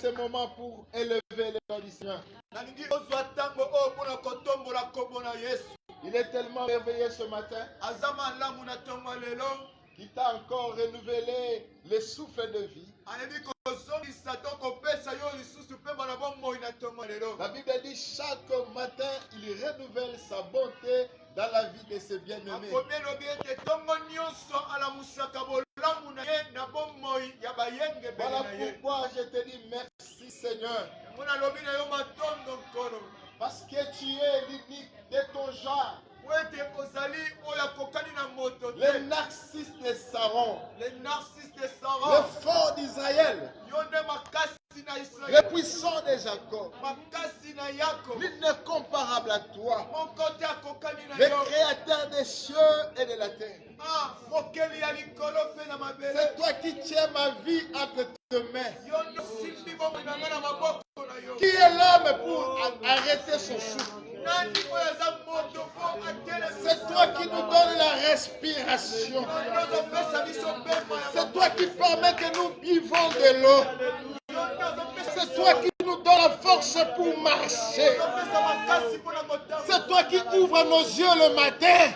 ce moment pour élever les noms du Seigneur. Il est tellement merveilleux ce matin. Qui t'a encore renouvelé le souffle de vie. La Bible dit chaque matin il renouvelle sa bonté dans la vie de ses bien-aimés. Voilà pourquoi je te dis merci Seigneur. Parce que tu es l'unique de ton genre. Les narcisses de Saron. Le fort d'Israël. Le puissant de Jacob. L'une n'est comparable à toi. Le créateur des cieux et de la terre. C'est toi qui tiens ma vie entre tes mains. Qui est l'homme pour arrêter son souffle? C'est toi qui nous donnes la respiration. C'est toi qui permets que nous buvons de l'eau. C'est toi qui nous donnes la force pour marcher. C'est toi qui ouvres nos yeux le matin.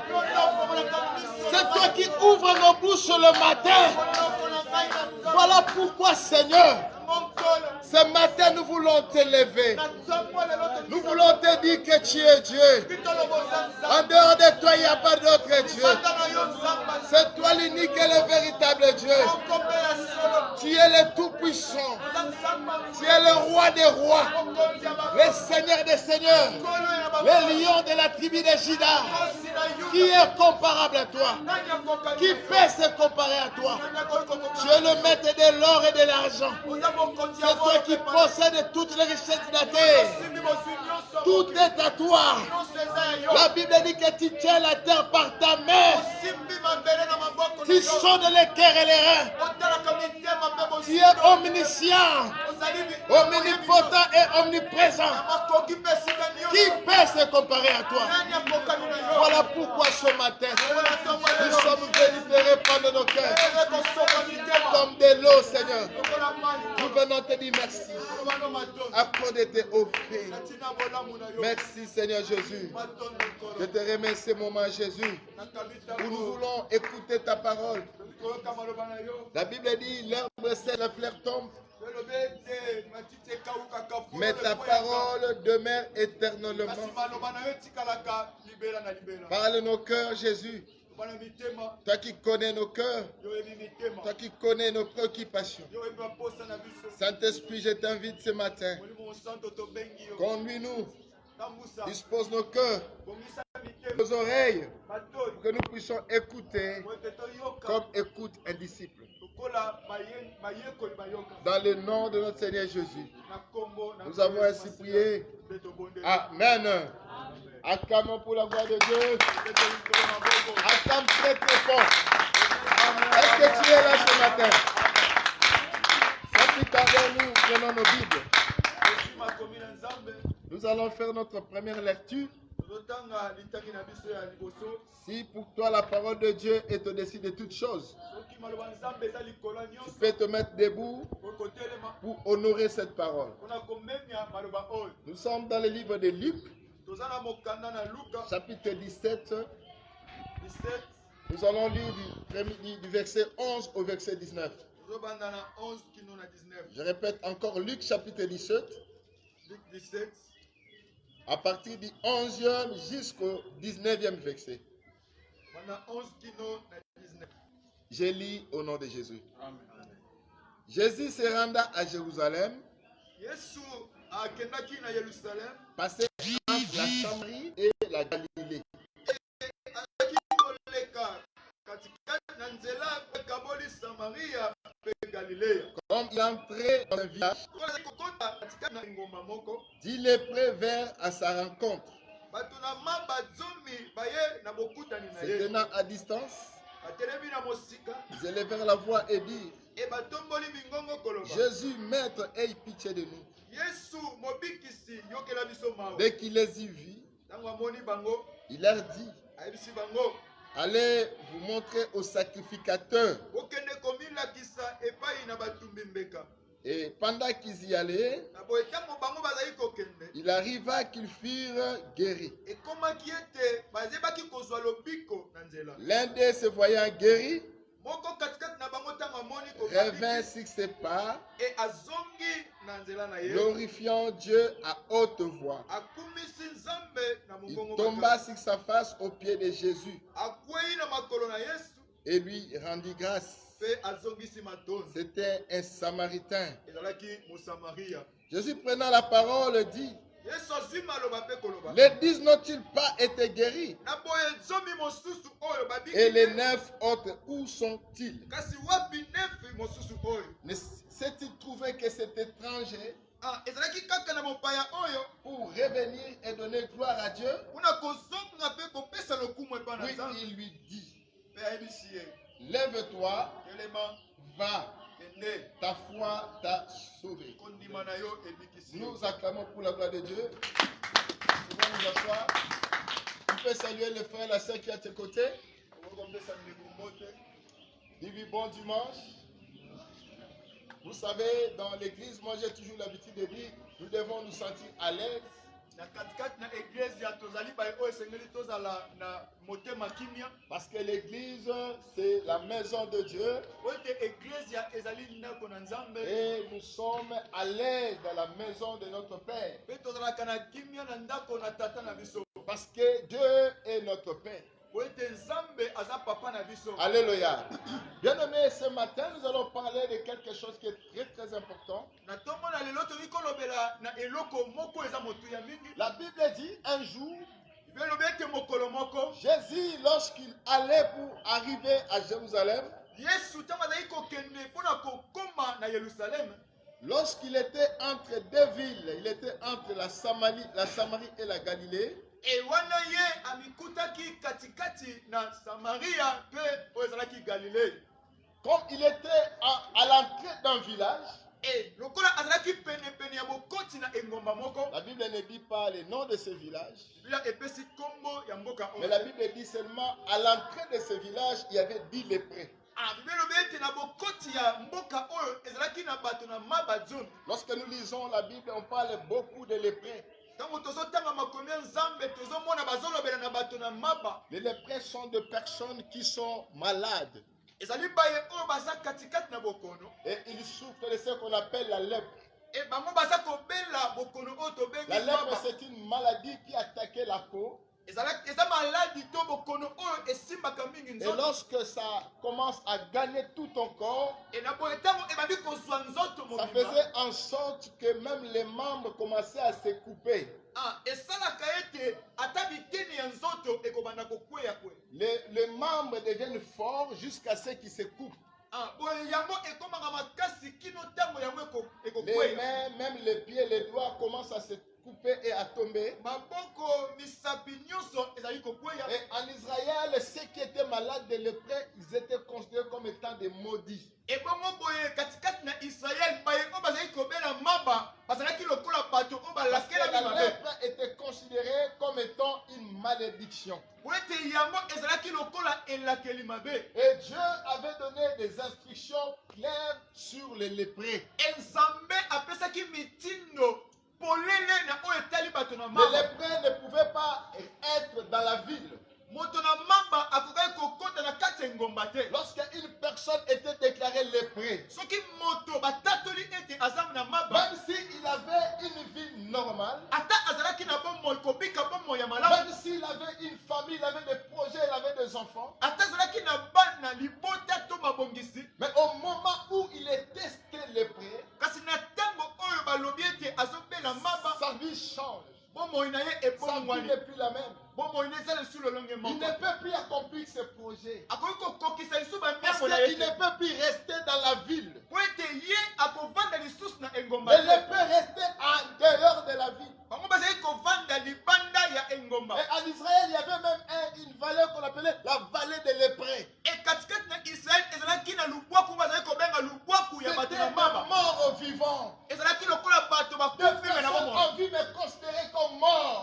C'est toi qui ouvres nos bouches le matin. Voilà pourquoi, Seigneur, ce matin, nous voulons t'élever. Nous voulons te dire que tu es Dieu. En dehors de toi, il n'y a pas d'autre Dieu. C'est toi l'unique et le véritable Dieu. Tu es le Tout-Puissant. Tu es le Roi des Rois. Le Seigneur des Seigneurs. Le lion de la tribu de Juda. Qui est comparable à toi? Qui peut se comparer à toi? Tu es le maître de l'or et de l'argent. C'est toi qui possèdes toutes les richesses de la terre. Tout est à toi. La Bible dit que tu tiens la terre par ta main. Tu sondes les cœurs et les reins. Tu es omniscient, omnipotent et omniprésent. Qui peut se comparer à toi? Voilà pourquoi ce matin, nous sommes venus te répandre nos cœurs comme de l'eau, Seigneur. Nous venons te dire merci. Accorde tes offres. Merci, Seigneur Jésus. Je te remercie ce moment, Jésus, où nous voulons écouter ta parole. La Bible dit, l'herbe sèche, la fleur tombe, mais ta parole demeure éternellement. Parle nos cœurs, Jésus. Toi qui connais nos cœurs, toi qui connais nos préoccupations. Saint-Esprit, je t'invite ce matin. Conduis-nous. Dispose nos cœurs, nos oreilles, pour que nous puissions écouter comme écoute un disciple. Dans le nom de notre Seigneur Jésus, nous avons ainsi prié. Amen. Acclamons pour la gloire de Dieu. Acclame très très fort. Est-ce que tu es là ce matin? Sans plus tarder, nous prenons nos Bibles. Nous allons faire notre première lecture. Si pour toi la parole de Dieu est au-dessus de toutes choses, tu peux te mettre debout pour honorer cette parole. Nous sommes dans le livre de Luc, chapitre 17. Nous allons lire du verset 11 au verset 19. Je répète encore Luc chapitre 17. À partir du 11e jusqu'au 19e verset. Je lis au nom de Jésus. Amen. Jésus se renda à Jérusalem, passé entre la Samarie et la Galilée. Comme il entrait dans un village, 10 lépreux vinrent à sa rencontre. Se tenant à distance, ils élevèrent la voix et dirent: Jésus, maître, aie pitié de nous. Dès qu'il les y vit, il leur dit: allez vous montrer au sacrificateur. Et pendant qu'ils y allaient, il arriva qu'ils furent guéris. L'un d'eux, se voyant guéri, revint sur ses pas, glorifiant Dieu à haute voix. Il tomba sur sa face aux pieds de Jésus et lui rendit grâce. C'était un Samaritain. Jésus, prenant la parole, dit: les 10 n'ont-ils pas été guéris? Et les 9 autres, où sont-ils? Ne s'est-il trouvé que cet étranger pour revenir et donner gloire à Dieu? Oui, il lui dit: lève-toi, va, ta foi t'a sauvé. Nous acclamons pour la gloire de Dieu. Nous allons nous asseoir. Tu peux saluer le frère et la sœur qui est à tes côtés. Dis-lui bon dimanche. Vous savez, dans l'église, moi j'ai toujours l'habitude de dire, nous devons nous sentir à l'aise. Parce que l'église, c'est la maison de Dieu. Et nous sommes à l'aise dans la maison de notre Père. Parce que Dieu est notre Père. Alléluia. Bien aimé, ce matin, nous allons parler de quelque chose qui est très très important. La Bible dit un jour, Jésus, lorsqu'il allait pour arriver à Jérusalem, lorsqu'il était entre deux villes, il était entre la Samarie et la Galilée. Comme il était à l'entrée d'un village, la Bible ne dit pas le nom de ce village, mais la Bible dit seulement à l'entrée de ce village, il y avait 10 lépreux. Lorsque nous lisons la Bible, on parle beaucoup de lépreux. Les lépreux sont des personnes qui sont malades. Et ils souffrent de ce qu'on appelle la lèpre. La lèpre, c'est une maladie qui attaquait la peau. Et lorsque ça commence à gagner tout ton corps, ça faisait en sorte que même les membres commençaient à se couper. Les membres deviennent forts jusqu'à ce qu'ils se coupent. Les mains, même les pieds, les doigts commencent à se couper et à tomber. Et en Israël, ceux qui étaient malades de lépreux, ils étaient considérés comme étant des maudits. La lèpre était considérée comme étant une malédiction. Et Dieu avait donné des instructions claires sur les lépreux. Les lépreux ne pouvaient pas être dans la ville. Lorsqu'une personne était déclarée lépreux, même s'il avait une vie normale, même s'il avait une famille, il avait des projets, il avait des enfants, mais au moment où il est testé lépreux, sa vie change. Sa vie n'est plus la même. Il ne peut plus accomplir ses projets. Parce qu'il ne peut plus rester dans la ville. Les lépreux restaient en dehors de la ville. Et en Israël, il y avait même une vallée qu'on appelait la vallée des lépreux. C'était des morts vivants. Des personnes en vie mais considérées comme morts.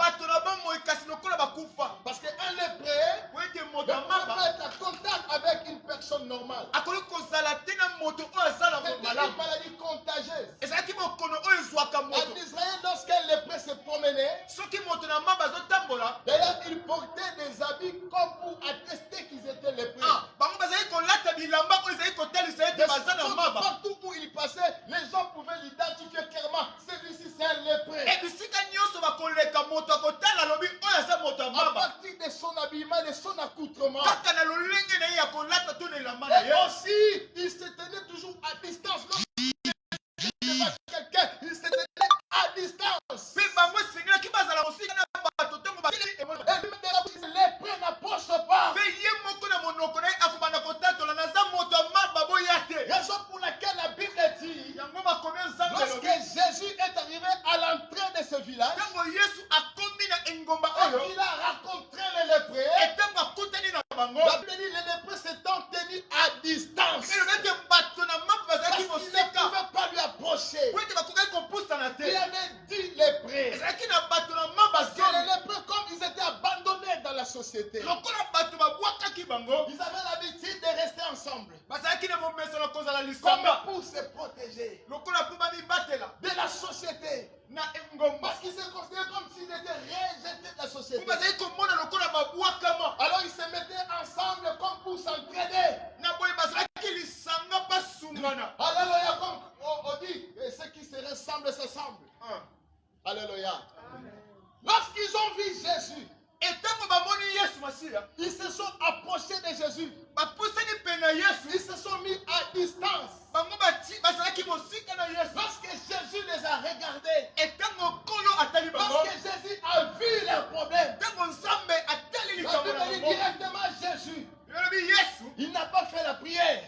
Parce qu'un lépreux ne peut pas être en contact avec une personne normale. C'est une maladie contagieuse. D'ailleurs, ils portaient des habits comme pour attester qu'ils étaient lépreux. Partout où ils passaient, les gens pouvaient l'identifier clairement. Celui-ci, c'est un lépreux. À partir de son habillement, de son accoutrement. Et aussi, il se tenait toujours à distance. Quelqu'un, il se tenait à distance. Les lépreux n'approchent pas. Raison pour laquelle la Bible dit, lorsque Jésus est arrivé à l'entrée de ce village, et il a rencontré les lépreux, la Bible dit les lépreux s'étant tenus à distance. Parce qu'ils ne pouvaient pas lui approcher. Il avait 10 lépreux. Parce que les lépreux, comme ils étaient abandonnés dans la société, ils avaient l'habitude de rester ensemble. Comme pour se protéger de la société. Parce qu'ils se considéraient comme s'ils étaient rejetés de la société. Alors ils se mettaient ensemble comme pour s'entraider. Alléluia, comme on dit, ceux qui se ressemblent s'assemblent. Alléluia. Lorsqu'ils ont vu Jésus, ils se sont approchés de Jésus. Ils se sont mis à distance. Lorsque Jésus les a regardés, lorsque Jésus a vu leurs problèmes, la Bible dit directement Jésus. Il n'a pas fait la prière.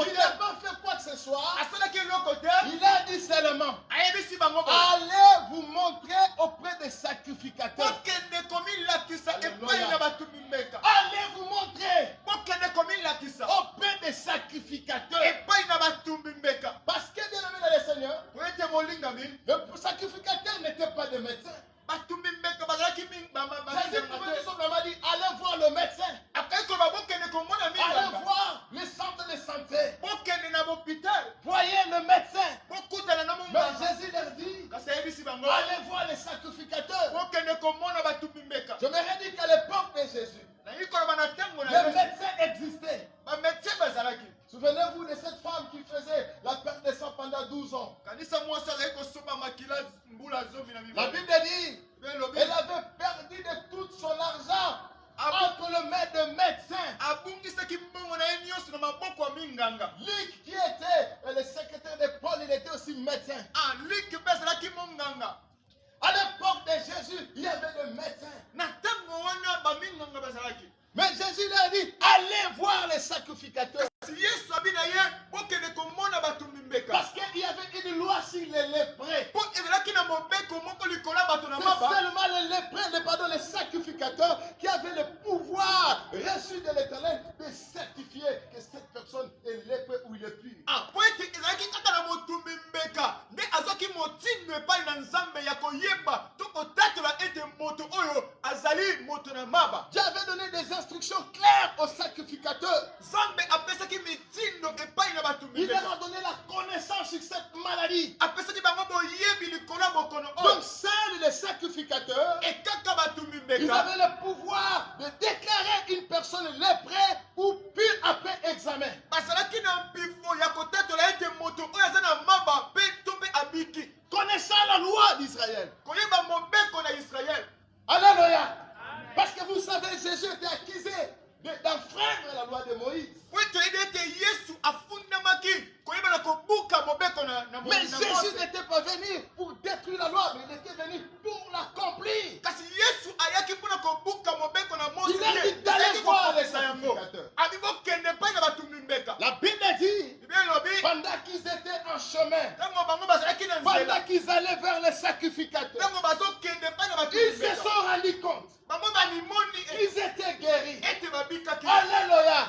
Il n'a pas fait quoi que ce soit. Il a dit seulement, allez vous montrer auprès des sacrificateurs. Allez vous montrer auprès des sacrificateurs. Parce que, bien aimé dans le Seigneur, le sacrificateur n'était pas des médecins. Jésus pouvait tout simplement dire, allez voir le médecin. Allez voir le centre de santé. Voyez le médecin. Mais Jésus leur dit, allez voir les sacrificateurs. Je me redis qu'à l'époque de Jésus, le médecin existait. Souvenez-vous de cette femme qui faisait la perte de sang pendant 12 ans. La Bible dit, elle avait perdu de tout son argent entre le maître de médecin. Luc, qui était le secrétaire de Paul, il était aussi médecin. À l'époque de Jésus, il y avait des médecins. Mais Jésus leur dit, allez voir les sacrificateurs. Parce qu'il y avait une loi sur les lépreux. C'est seulement les lépreux, les sacrificateurs qui avaient le pouvoir reçu de l'Éternel de certifier que cette personne est lépreux ou il est pur. Dieu avait donné des instructions claires aux sacrificateurs. Il leur a donné la connaissance sur cette maladie. Donc seuls les sacrificateurs, ils avaient le pouvoir de déclarer une personne lépreux ou pure après examen. Connaissant la loi d'Israël. Alléluia. Parce que vous savez, Jésus était accusé d'enfreindre la loi de Moïse. Mais Jésus n'était pas venu pour détruire la loi, mais il était venu pour l'accomplir. Il a dit d'aller voir les sacrificateurs. La Bible dit, pendant qu'ils étaient en chemin, pendant qu'ils allaient vers les sacrificateurs, ils se sont rendus compte qu'ils étaient guéris. Alléluia.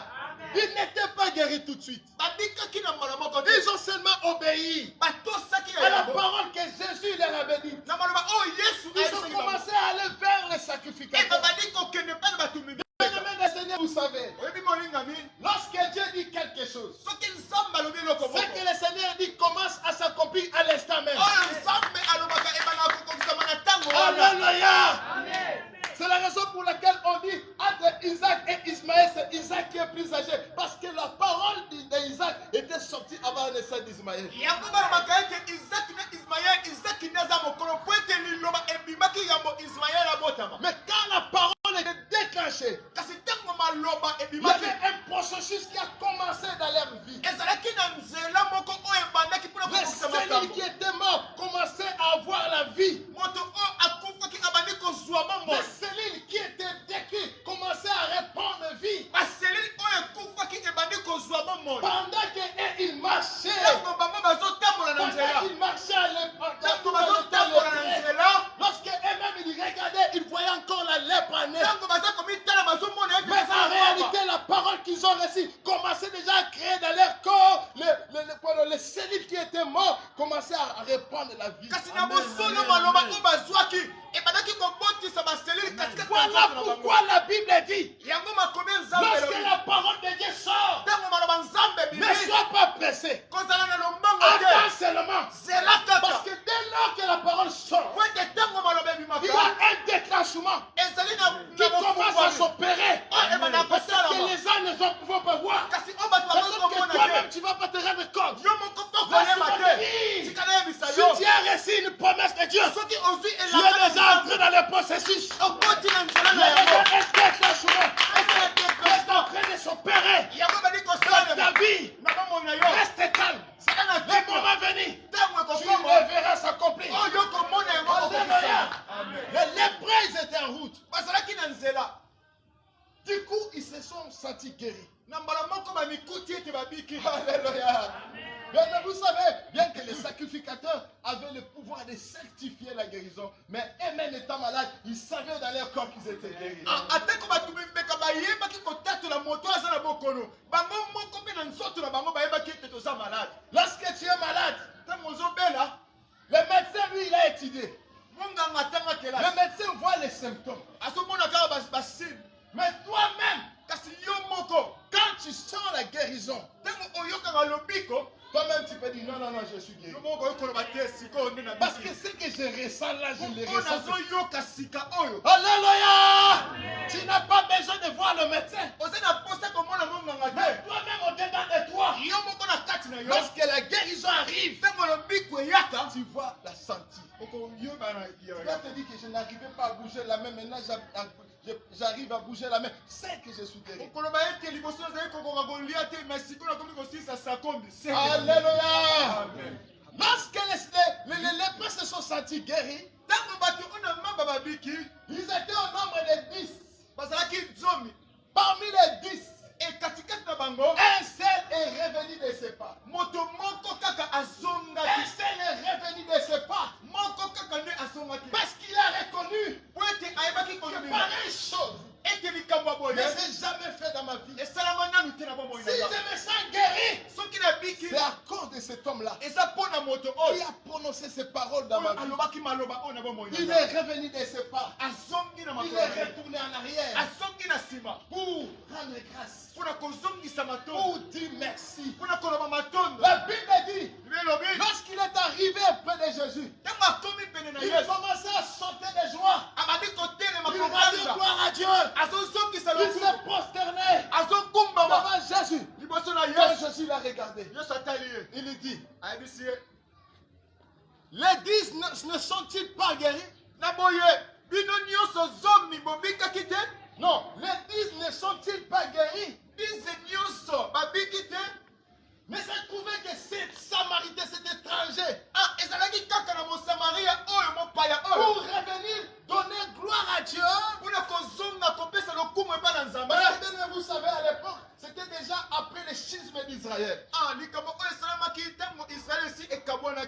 Ils n'étaient pas guéris tout de suite. Ils ont seulement obéi à la parole que Jésus leur avait dit. Ils ont commencé à aller vers les sacrificateurs. Seigneur, vous savez, lorsque Dieu dit quelque chose, ce que le Seigneur dit commence à s'accomplir à l'instant même. Alléluia. d'Ismaël, c'est Isaac qui est plus âgé. Parce que la parole d'Isaac était sortie avant la naissance d'Ismaël. Mais quand la parole est déclenchée, il y avait un processus qui a commencé dans leur vie. Les cellules qui étaient morts commençaient à avoir la vie. Les cellules qui étaient détruites commençaient à répandre vie. Pendant qu'ils marchaient, lorsque eux-mêmes ils regardaient, ils voyaient encore la lèpre en eux. Mais en réalité, la parole qu'ils ont reçue commençait déjà à créer dans leur corps. Les cellules qui étaient mortes commençaient à répandre la vie. Voilà pourquoi la Bible dit, lorsque la parole de Dieu sort, ne sois pas pressé. Attends seulement. Parce que dès lors que la parole sort, il y a un déclenchement qui commence à s'opérer. Parce que les âmes ne vont pas voir. Parce que toi-même, tu ne vas pas te rendre compte. Si tu as reçu une promesse de Dieu, tu es déjà entré dans le processus. Il y a un déclenchement qui est en train de s'opérer dans ta vie. Reste calme. Le moment venu, tu le verras s'accomplir. Alléluia. Les lépreux étaient en route. Du coup, ils se sont sentis guéris. Alléluia. Mais vous savez, bien que les sacrificateurs avaient le pouvoir de certifier la guérison, mais eux-mêmes étant malades, ils savaient dans leur corps qu'ils étaient guéris. Lorsque tu es malade, le médecin, lui, il a étudié. Le médecin voit les symptômes. Mais toi-même, quand tu sens la guérison, toi-même tu peux dire non, je suis guéri. Parce que ce que je ressens là, je le ressens. Alléluia! Tu n'as pas besoin de voir le médecin. Mais toi-même au-dedans de toi, lorsque la guérison arrive, tu vois la sentir. Tu vas te dire que je n'arrivais pas à bouger la main, maintenant j'arrive à bouger la main. C'est que je suis guéri. Alléluia. Lorsque les lépreux se sont sentis guéris, ils étaient au nombre de 10. Parmi les 10, un seul est revenu de ses pas. Un seul est revenu de ses pas. Parce qu'il a reconnu que pareille chose ne s'est jamais fait dans ma vie. Si je me sens guéri, c'est à cause de cet homme-là qui a prononcé ces paroles dans ma vie. Il est revenu de ses pas. Il est retourné en arrière pour rendre grâce, pour dire merci. La Bible dit, lorsqu'il est arrivé près de Jésus, il commençait à sauter de joie. Il a dit gloire à Dieu. Il s'est prosterné devant Jésus. Quand Jésus l'a regardé, il lui dit, les 10 ne sont-ils pas guéris? Non, les 10 ne sont-ils pas guéris? Mais ça trouvait que cet Samaritain, cet étranger, pour revenir donner gloire à Dieu. Vous savez, à l'époque, c'était déjà après le schisme d'Israël.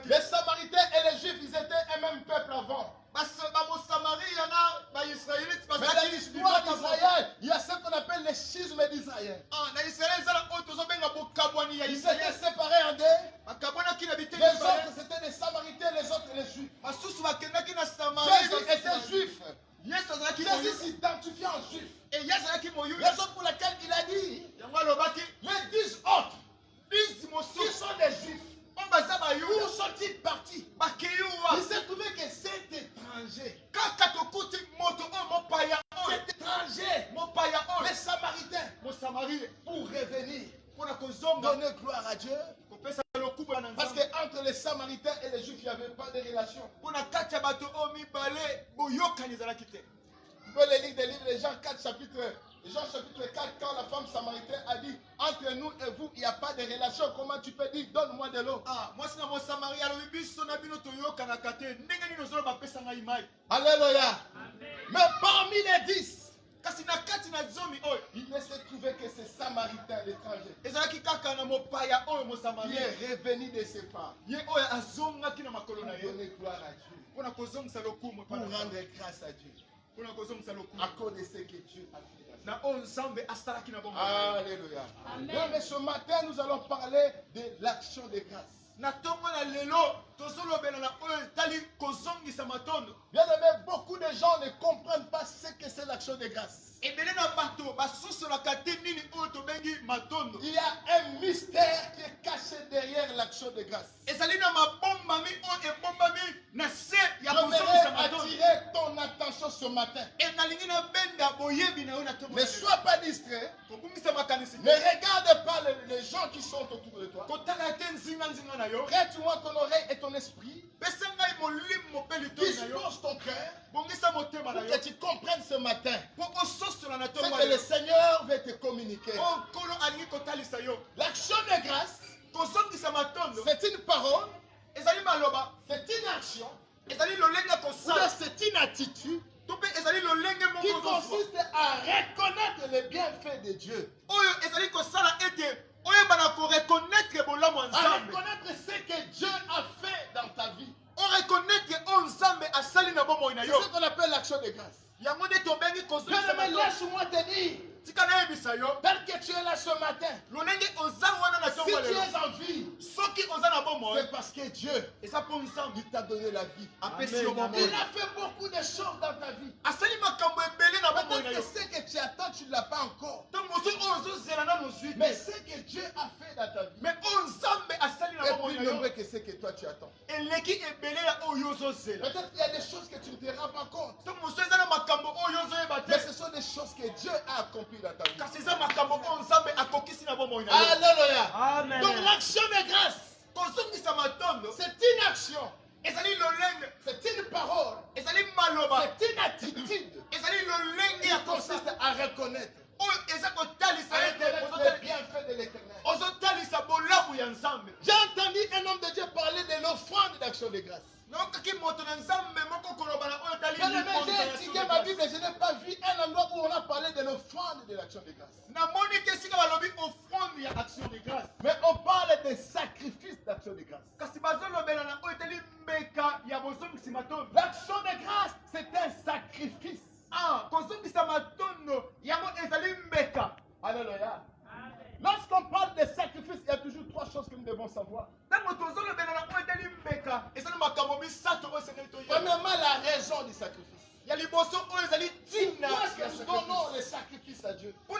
Les Samaritains et les Juifs, ils étaient un même peuple avant. Mais dans l'histoire d'Israël, il y a ce qu'on appelle le schisme d'Israël. Ils s'étaient séparés en deux. Les autres c'était les Samaritains, les autres les Juifs. Jésus était juif. Jésus s'identifiait en juif. Raison pour laquelle il a dit les 10 autres qui sont des juifs. Où sont-ils partis? Il s'est trouvé que cet étranger, les Samaritains, pour revenir, donner gloire à Dieu. Parce qu'entre les Samaritains et les Juifs, il n'y avait pas de relation. Vous pouvez lire des livres de Jean 4, chapitre 4, quand la femme samaritaine a dit, entre nous et vous, il n'y a pas de relation. Comment tu peux dire, donne-moi de l'eau? Alléluia. Mais parmi les 10, il ne s'est trouvé que ces Samaritains, l'étranger, qui est revenu de ses parts pour donner gloire à Dieu, pour rendre grâce à Dieu, à cause de ce que Dieu a fait. Alléluia. Mais ce matin, nous allons parler de l'action de grâce. Bien aimé, beaucoup de gens ne comprennent pas ce que c'est l'action de grâce. Il y a un mystère qui est caché derrière l'action de grâce. J'aimerais attirer ton attention ce matin. Ne sois pas distrait. Ne regarde pas les gens qui sont autour de toi. Prête-moi ton oreille et ton esprit. Dispose ton cœur pour que tu comprennes ce matin ce que le Seigneur veut te communiquer. L'action de grâce, c'est une parole, c'est une action, c'est une attitude qui consiste à reconnaître les bienfaits de Dieu. À reconnaître ce que Dieu a fait dans ta vie. C'est ce qu'on appelle l'action de grâce. Bien-aimé, laisse-moi te dire, tel que tu es là ce matin, si tu es en vie, c'est parce que Dieu t'a donné la vie. Il a fait beaucoup de choses dans ta vie. Peut-être que ce que tu attends, tu ne l'as pas encore. Mais ce que Dieu a fait dans ta vie est plus nombreux que ce que toi tu attends. Peut-être qu'il y a des choses que tu ne te rends pas compte. Mais ce sont des choses que Dieu a accomplies dans ta vie. Alléluia. Amen. Donc l'action de grâce, c'est une action. C'est une parole. C'est une attitude qui consiste à reconnaître les bienfaits de l'Éternel. J'ai entendu un homme de Dieu parler de l'offrande d'action de grâce. J'ai étudié ma Bible et je n'ai pas vu un endroit où on a parlé de l'offrande de l'action de grâce. Mais on parle des sacrifices d'action de grâce. L'action de grâce, c'est un sacrifice. Alléluia. Lorsqu'on parle de sacrifice, il y a toujours trois choses que nous devons savoir. Premièrement, la raison du sacrifice. Pourquoi est-ce que nous donnons le sacrifice à Dieu? C'est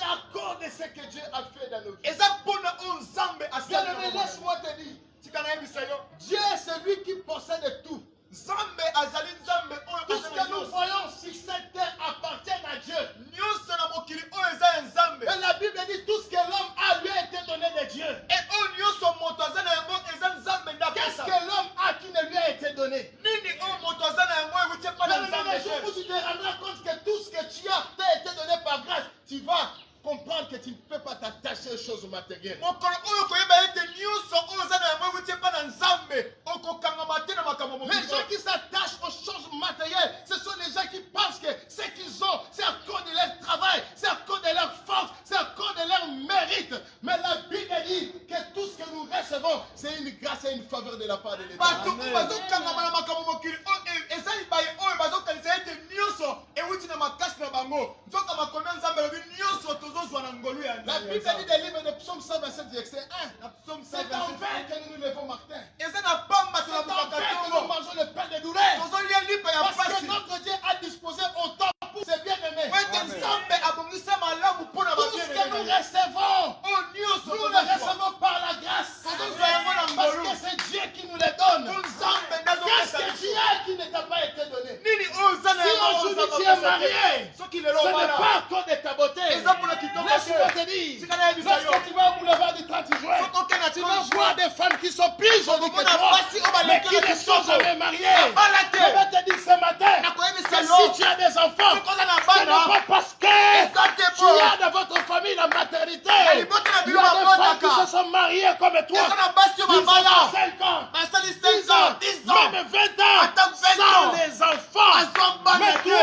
à cause de ce que Dieu a fait dans nos vies. Bien-aimé, laisse-moi te dire, Dieu est celui qui possède tout. Tout ce que nous voyons sur cette terre appartient à Dieu. Et la Bible dit tout ce que l'homme a lui a été donné de Dieu. Qu'est-ce que l'homme a qui ne lui a été donné? Le jour où tu te rendras compte que tout ce que tu as t'a été donné par grâce, tu vas comprendre que tu ne peux pas t'attacher aux choses matérielles. Les gens qui s'attachent aux choses matérielles, ce sont les gens qui pensent que ce qu'ils ont, c'est à cause de leur travail, c'est à cause de leur force, c'est à cause de leur mérite. Mais la Bible dit que tout ce que nous recevons, c'est une grâce et une faveur de la part de l'État. La Bible dit des livres de Psaume 127, verset 1. C'est en vain que nous nous levons matin. C'est en vain que nous mangeons le pain de douleur. Parce que notre Dieu a disposé autant pour ses bien-aimés. Tout ce que nous recevons, nous le recevons par la grâce. Parce que c'est Dieu qui nous les donne. Qu'est-ce que tu as qui ne t'a pas été donné? Si aujourd'hui tu es marié, ce n'est pas à cause de mariés comme toi. eza na basi oyo babala 5 ans, basali 10 5 ans ans, 10 ans même 20 ans, Attends, 20 sans ans. les enfants. azomba Mais na toi,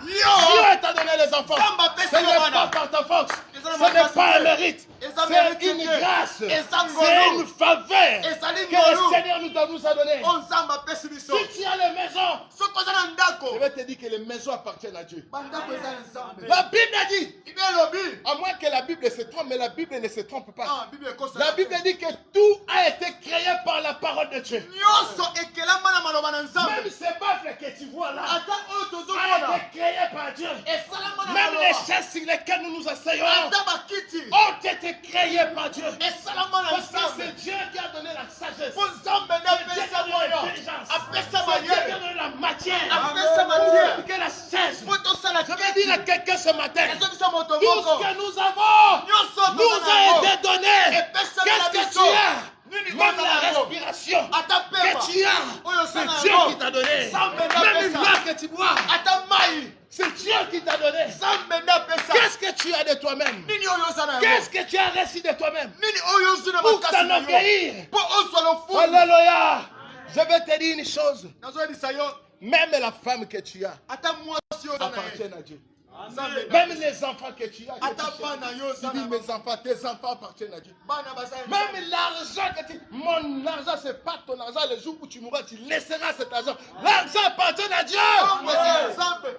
Dieu Dieu t'a donné les enfants. Samba Ce pesi n'est pas wana par ta force. Eza Ce na n'est makasi pas un te. mérite. Eza C'est mérite une te. grâce. Eza C'est ngolu. une faveur Ezali que le ngolu. Seigneur nous a donné. oyo nzambe apesi biso Si tu as les maisons, soki oza na ndako je vais te dire que les maisons appartiennent à Dieu. bandako eza ya nzambe La Bible a dit, bible elobi à moins que la Bible se trompe, mais la Bible ne se trompe pas. bible ekosa La Bible dit que tout a été créé par la parole de Dieu. nyonso ekelama na maloba na Même nzambe ces baffles que tu vois là ata oyo a tozomona été créé par Dieu. esalama na Même les maloba chaises sur lesquelles nous nous asseyons ata bakiti ont été créées par Dieu. esalama na Parce que nzambe c'est Dieu qui a donné la sagesse. mpo nzambe nde C'est Dieu qui apesa a donné moyo l'intelligence. apesa C'est Dieu qui a mayele donné la matière. apesa matière Que la chaise. mpo tosala Je vais dire à quelqu'un ce matin, ezobisa moto tout ce moko que nous avons nyonso nous toza a nango été donné. epesa Qu'est-ce que tu as? Même la respiration ata pema que tu as, oyo c'est osala Dieu yango qui t'a donné. nzambe nde Même une apesa main que tu bois, ata mai c'est Dieu qui t'a donné. nzambe nde apesa Qu'est-ce que tu as de toi-même? nini oyo oza na yango Qu'est-ce que tu as reçu de toi-même? nini oyo ozwi na Pour makasi na yo t'enorgueillir. mpo ozwa lofundu Alléluia. Je vais te dire une chose. nazoyebisa yo Même la femme que tu as ata mwasi oyo oza na ye appartient à Dieu. nzambe Même les enfants que tu as. que ata tu bana yo cherches. oza Tu dis na mes enfants, tes enfants appartiennent à Dieu. bana baza ya Même l'argent que tu... Mon argent, c'est pas ton argent. Le jour où tu mourras, tu laisseras cet argent. L'argent appartient à Dieu. nzambe eza ya nzambe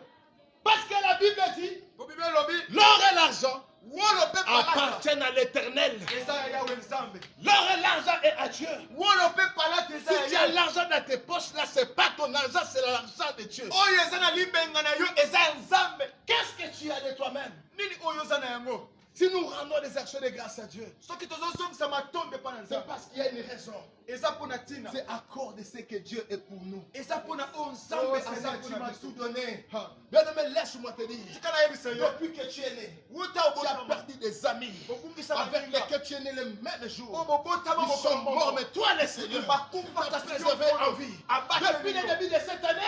Parce que la Bible dit, po bible elobi l'or et l'argent wolo mpe palata appartiennent à l'éternel. eza ya yawe nzambe L'or et l'argent est à Dieu. wolo mpe palata eza Si tu ya as yawe l'argent dans tes poches, là, c'est pas ton argent, c'est l'argent de Dieu. oyo eza na libenga na yo eza ya nzambe Qu'est-ce que tu as de toi-même? nini oyo oza na yango Si nous rendons des actions de grâce à Dieu, soki tozosongisa matombe mpa na c'est nzambe parce qu'il y a une raison. eza mpo na ntina C'est à cause de ce que Dieu est pour nous. eza mpo na oyo Oh, nzambe Seigneur, aza tu mpona m'as biso tout donné. Bien-aimé, laisse-moi te dire. tika nayebisa yo Depuis que tu es né, wuta tu as obotama perdu des amis bobungisa avec babenga lesquels tu es né le même oyo jour. bobotama Ils sont morts, mais toi, le Seigneur, t'a préservé en vie. Depuis le début de cette année,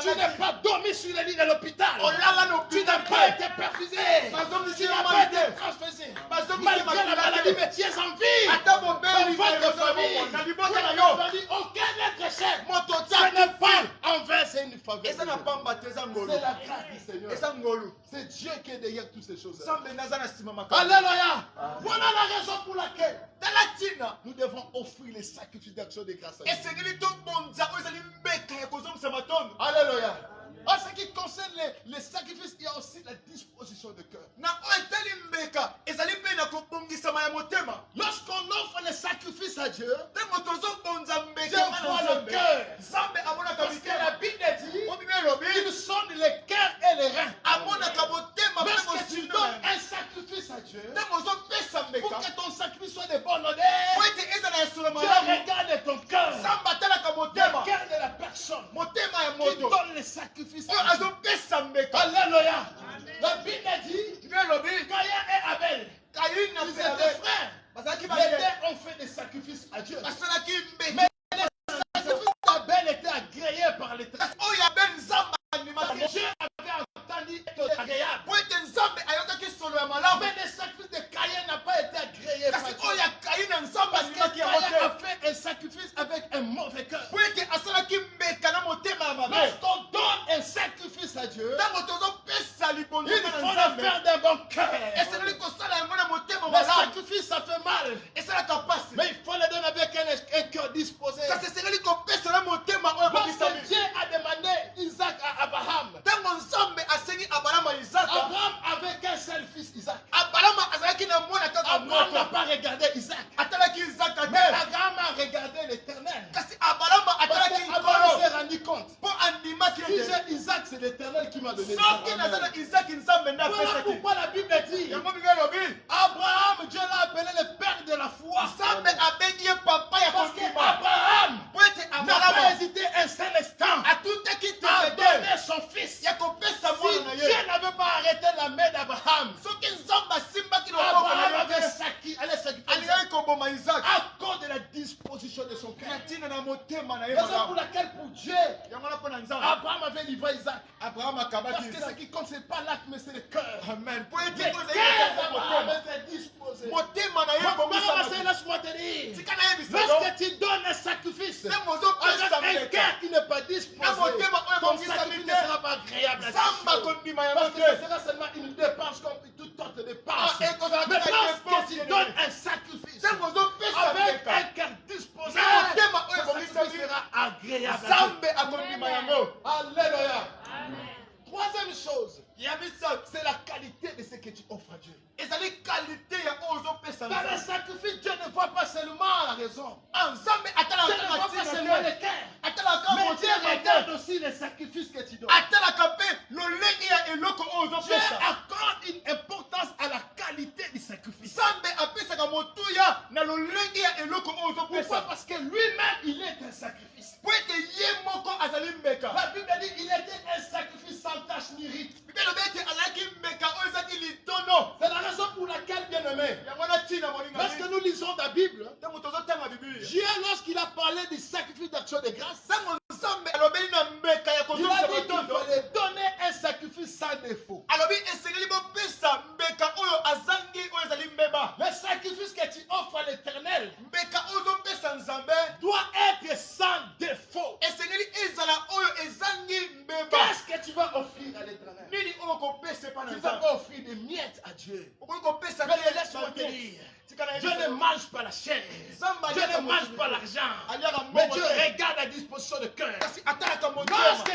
tu n'es pas dormi sur le lit de l'hôpital. Tu n'as pas été perfusé. Tu n'as pas été transfusé. Malgré la maladie, mais tu es en vie. ata Dans bobeli votre famille, na vous libota na n'avez yo pas dit aucun être cher. moto Ce tia n'est pas envers, c'est une faveur. eza na pamba te eza ngolu C'est la grâce du Seigneur. eza ngolu C'est Dieu qui est derrière toutes ces choses. nzambe nde aza na nsima makambo Alléluia. Voilà la raison pour laquelle tala ntina nous devons offrir les sacrifices d'action de grâce à Dieu. esengeli tobonza oyo ezali mbeka ya kozongisa matondo Alléluia. En ce qui concerne les sacrifices, il y a aussi la disposition de cœur. na oyo etali mbeka ezali mpe na kobongisama ya motema Lorsqu'on offre les sacrifices à Dieu, ntango tozobonza Dieu mbeka epai na voit le nzambe cœur. nzambe amonaka Parce que la mitema Bible dit po bible elobi qu'ils sondent les cœurs et les reins. amonaka motema mpe Lorsque tu mosina donnes un sacrifice à Dieu, ntango ozopesa pour mbeka que ton sacrifice soit de bonne po odeur, ete eza na esolo Dieu malamu regarde ton cœur. nzambe atalaka Le motema cœur de la personne motema ya qui moto donne les sacrifices oyo à Dieu. azopesa mbeka Alléluia. La Bible dit bible elobi Caïn et Abel, kaini na ils mpe étaient abel frères. bazalaki Les baye deux ont fait des sacrifices à Dieu. basalaki mbeka Mais les sacrifices d'Abel étaient agréés par l'Éternel. oyo abel nzambe andimaki Parce que Dieu avait entendu être agréable. po ete nzambe ayokaki solo ya malamu Mais les sacrifices de Caïn n'ont pas été agréés par kasi Dieu. oyo ya kaini na nzambe Parce que andimaki yango Caïn a te fait un sacrifice avec un mauvais cœur. po ete asalaki mbeka na motema ya mabe Lorsqu'on donne un sacrifice à Dieu, ntango tozopesa il libonzema faut na le nzambe faire d'un bon cœur. esengeli kosala yango na motema Le malamu sacrifice, ça fait mal. esalaka pasi Mais il faut le donner avec un cœur disposé. kasi esengeli kopesa na motema oyo Lorsque ebongisami Dieu a demandé Isaac à Abraham, ntango nzambe asengi abalama izaka Abraham avait qu'un seul fils, Isaac. abalama azalaki na mwana kaka Abraham n'a moko pas regardé Isaac. atalaki izaka Mais te Abraham a regardé l'éternel. kasi abalama Parce atalaki qu'Abraham s'est nkolo rendu compte. mpo andimaki Si ete j'ai Isaac, c'est l'éternel qui m'a donné soki Isaac. naza na izaki nzambe nde Voilà apesaki pourquoi la Bible dit yango bible elobi Abraham, Dieu l'a appelé le père de la foi. nzambe abengi ye papa ya Parce que kondima Abraham po ete n'a pas abalama hésité un seul instant atutaki à tete donner son fils. ya kopesa Si mwana na Dieu ye n'avait pas arrêté la main d'Abraham, soki nzambe asimbaki loboko Abraham na avait ye allait sacrifier alingaki koboma izaki à cause de la disposition de son cœur. na ntina na motema na ye Raison pour malamu laquelle pour Dieu, yango wana mpo na nzambe Abraham avait livré Isaac. abraham Parce akabaki que ce izaki qui compte, ce n'est pas l'acte, mais c'est le cœur. amen po Le ete cœur kozali d'Abraham motema était disposé. motema na ye Abraham ebongisama a te dire, tika nayebisa yo lorsque tu donnes un sacrifice ntango ozopesa avec un mbeka cœur qui n'est pas disposé, na motema oyo ton ebongisami sacrifice ne te sera pas agréable à nzambe Dieu. akondima yango Parce que te ce sera seulement une dépense comme toute autre dépense. Ah, et qu'on a Mais fait la dépense, lorsque tu il est donnes donné. un sacrifice ntango ozopesa avec mbeka un cœur disposé, na motema oyo ce sacrifice ebongisami sera agréable à nzambe akondima yango Dieu. Alléluia. Troisième chose, ya misato c'est la qualité de ce que tu offres à Dieu. ezali qualité ya oyo ozopesa Dans le nzambe sacrifice, Dieu ne voit pas seulement la raison. nzambe Dieu atalaka ne voit pas matina seulement te le cœur. atalaka Mais Dieu motema regarde te aussi les sacrifices que tu donnes. atalaka mpe lolenge ya eloko oyo Dieu ozopesa accorde une importance à la qualité du sacrifice. nzambe apesaka motuya na lolenge ya eloko oyo Pourquoi? ozopesa Parce que lui-même, il est un sacrifice. po ete ye moko azali mbeka La Bible dit qu'il était un sacrifice sans tache ni rite. bible elobi ete azalaki mbeka oyo ezaki litono C'est la raison pour laquelle, bien aimé, yango na ntina moninga lorsque nous lisons la Bible, ntango tozotanga bibilia Dieu, lorsqu'il a parlé du sacrifice d'action de grâce, ntango nzambe alobeli na mbeka ya il kozongisa a dit qu'il matondo fallait donner un sacrifice sans défaut. alobi esengeli bopesa mbeka oyo azangi oyo ezali mbeba Le sacrifice que tu offres à l'Éternel mbeka oyo ozopesa nzambe doit être sans défaut. esengeli ezala oyo ezangi mbeba Qu'est-ce que tu vas offrir à l'Éternel? nini oyo kopesa epa na Tu ne vas nzambe pas offrir des miettes à Dieu. okoki kopesa Mais laisse-moi te dire, Dieu ne mange pas la chair. Dieu ne mange pas l'argent. Mais Dieu regarde la disposition de cœur. kasi atalaka motema Lorsque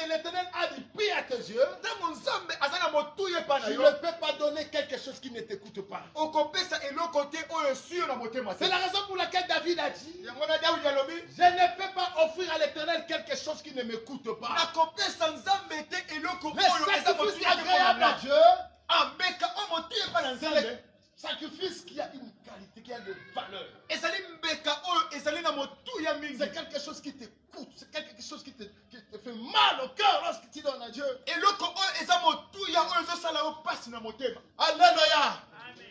l'Éternel a dit prie à tes yeux, ntango nzambe aza na motuya epa na tu yo ne peux pas donner quelque chose qui ne t'écoute pas. okopesa eloko te oyo esio na motema te C'est la raison pour laquelle David a dit, yango na dawidi alobi je ne peux pas offrir à l'Éternel quelque chose qui ne m'écoute pas. nakopesa nzambe te eloko Le oyo eza sacrifice motuya te agréable à mona Dieu, ambeka oyo motuya epa na c'est nzambe le sacrifice qui a une qualité, qui a de valeur. ezali mbeka oyo ezali na motuya mingi C'est quelque chose qui te coûte, c'est quelque chose qui te fait mal au cœur lorsque tu donnes à Dieu. eloko oyo eza motuya oyo ezosala yo mpasi na motema Alléluia.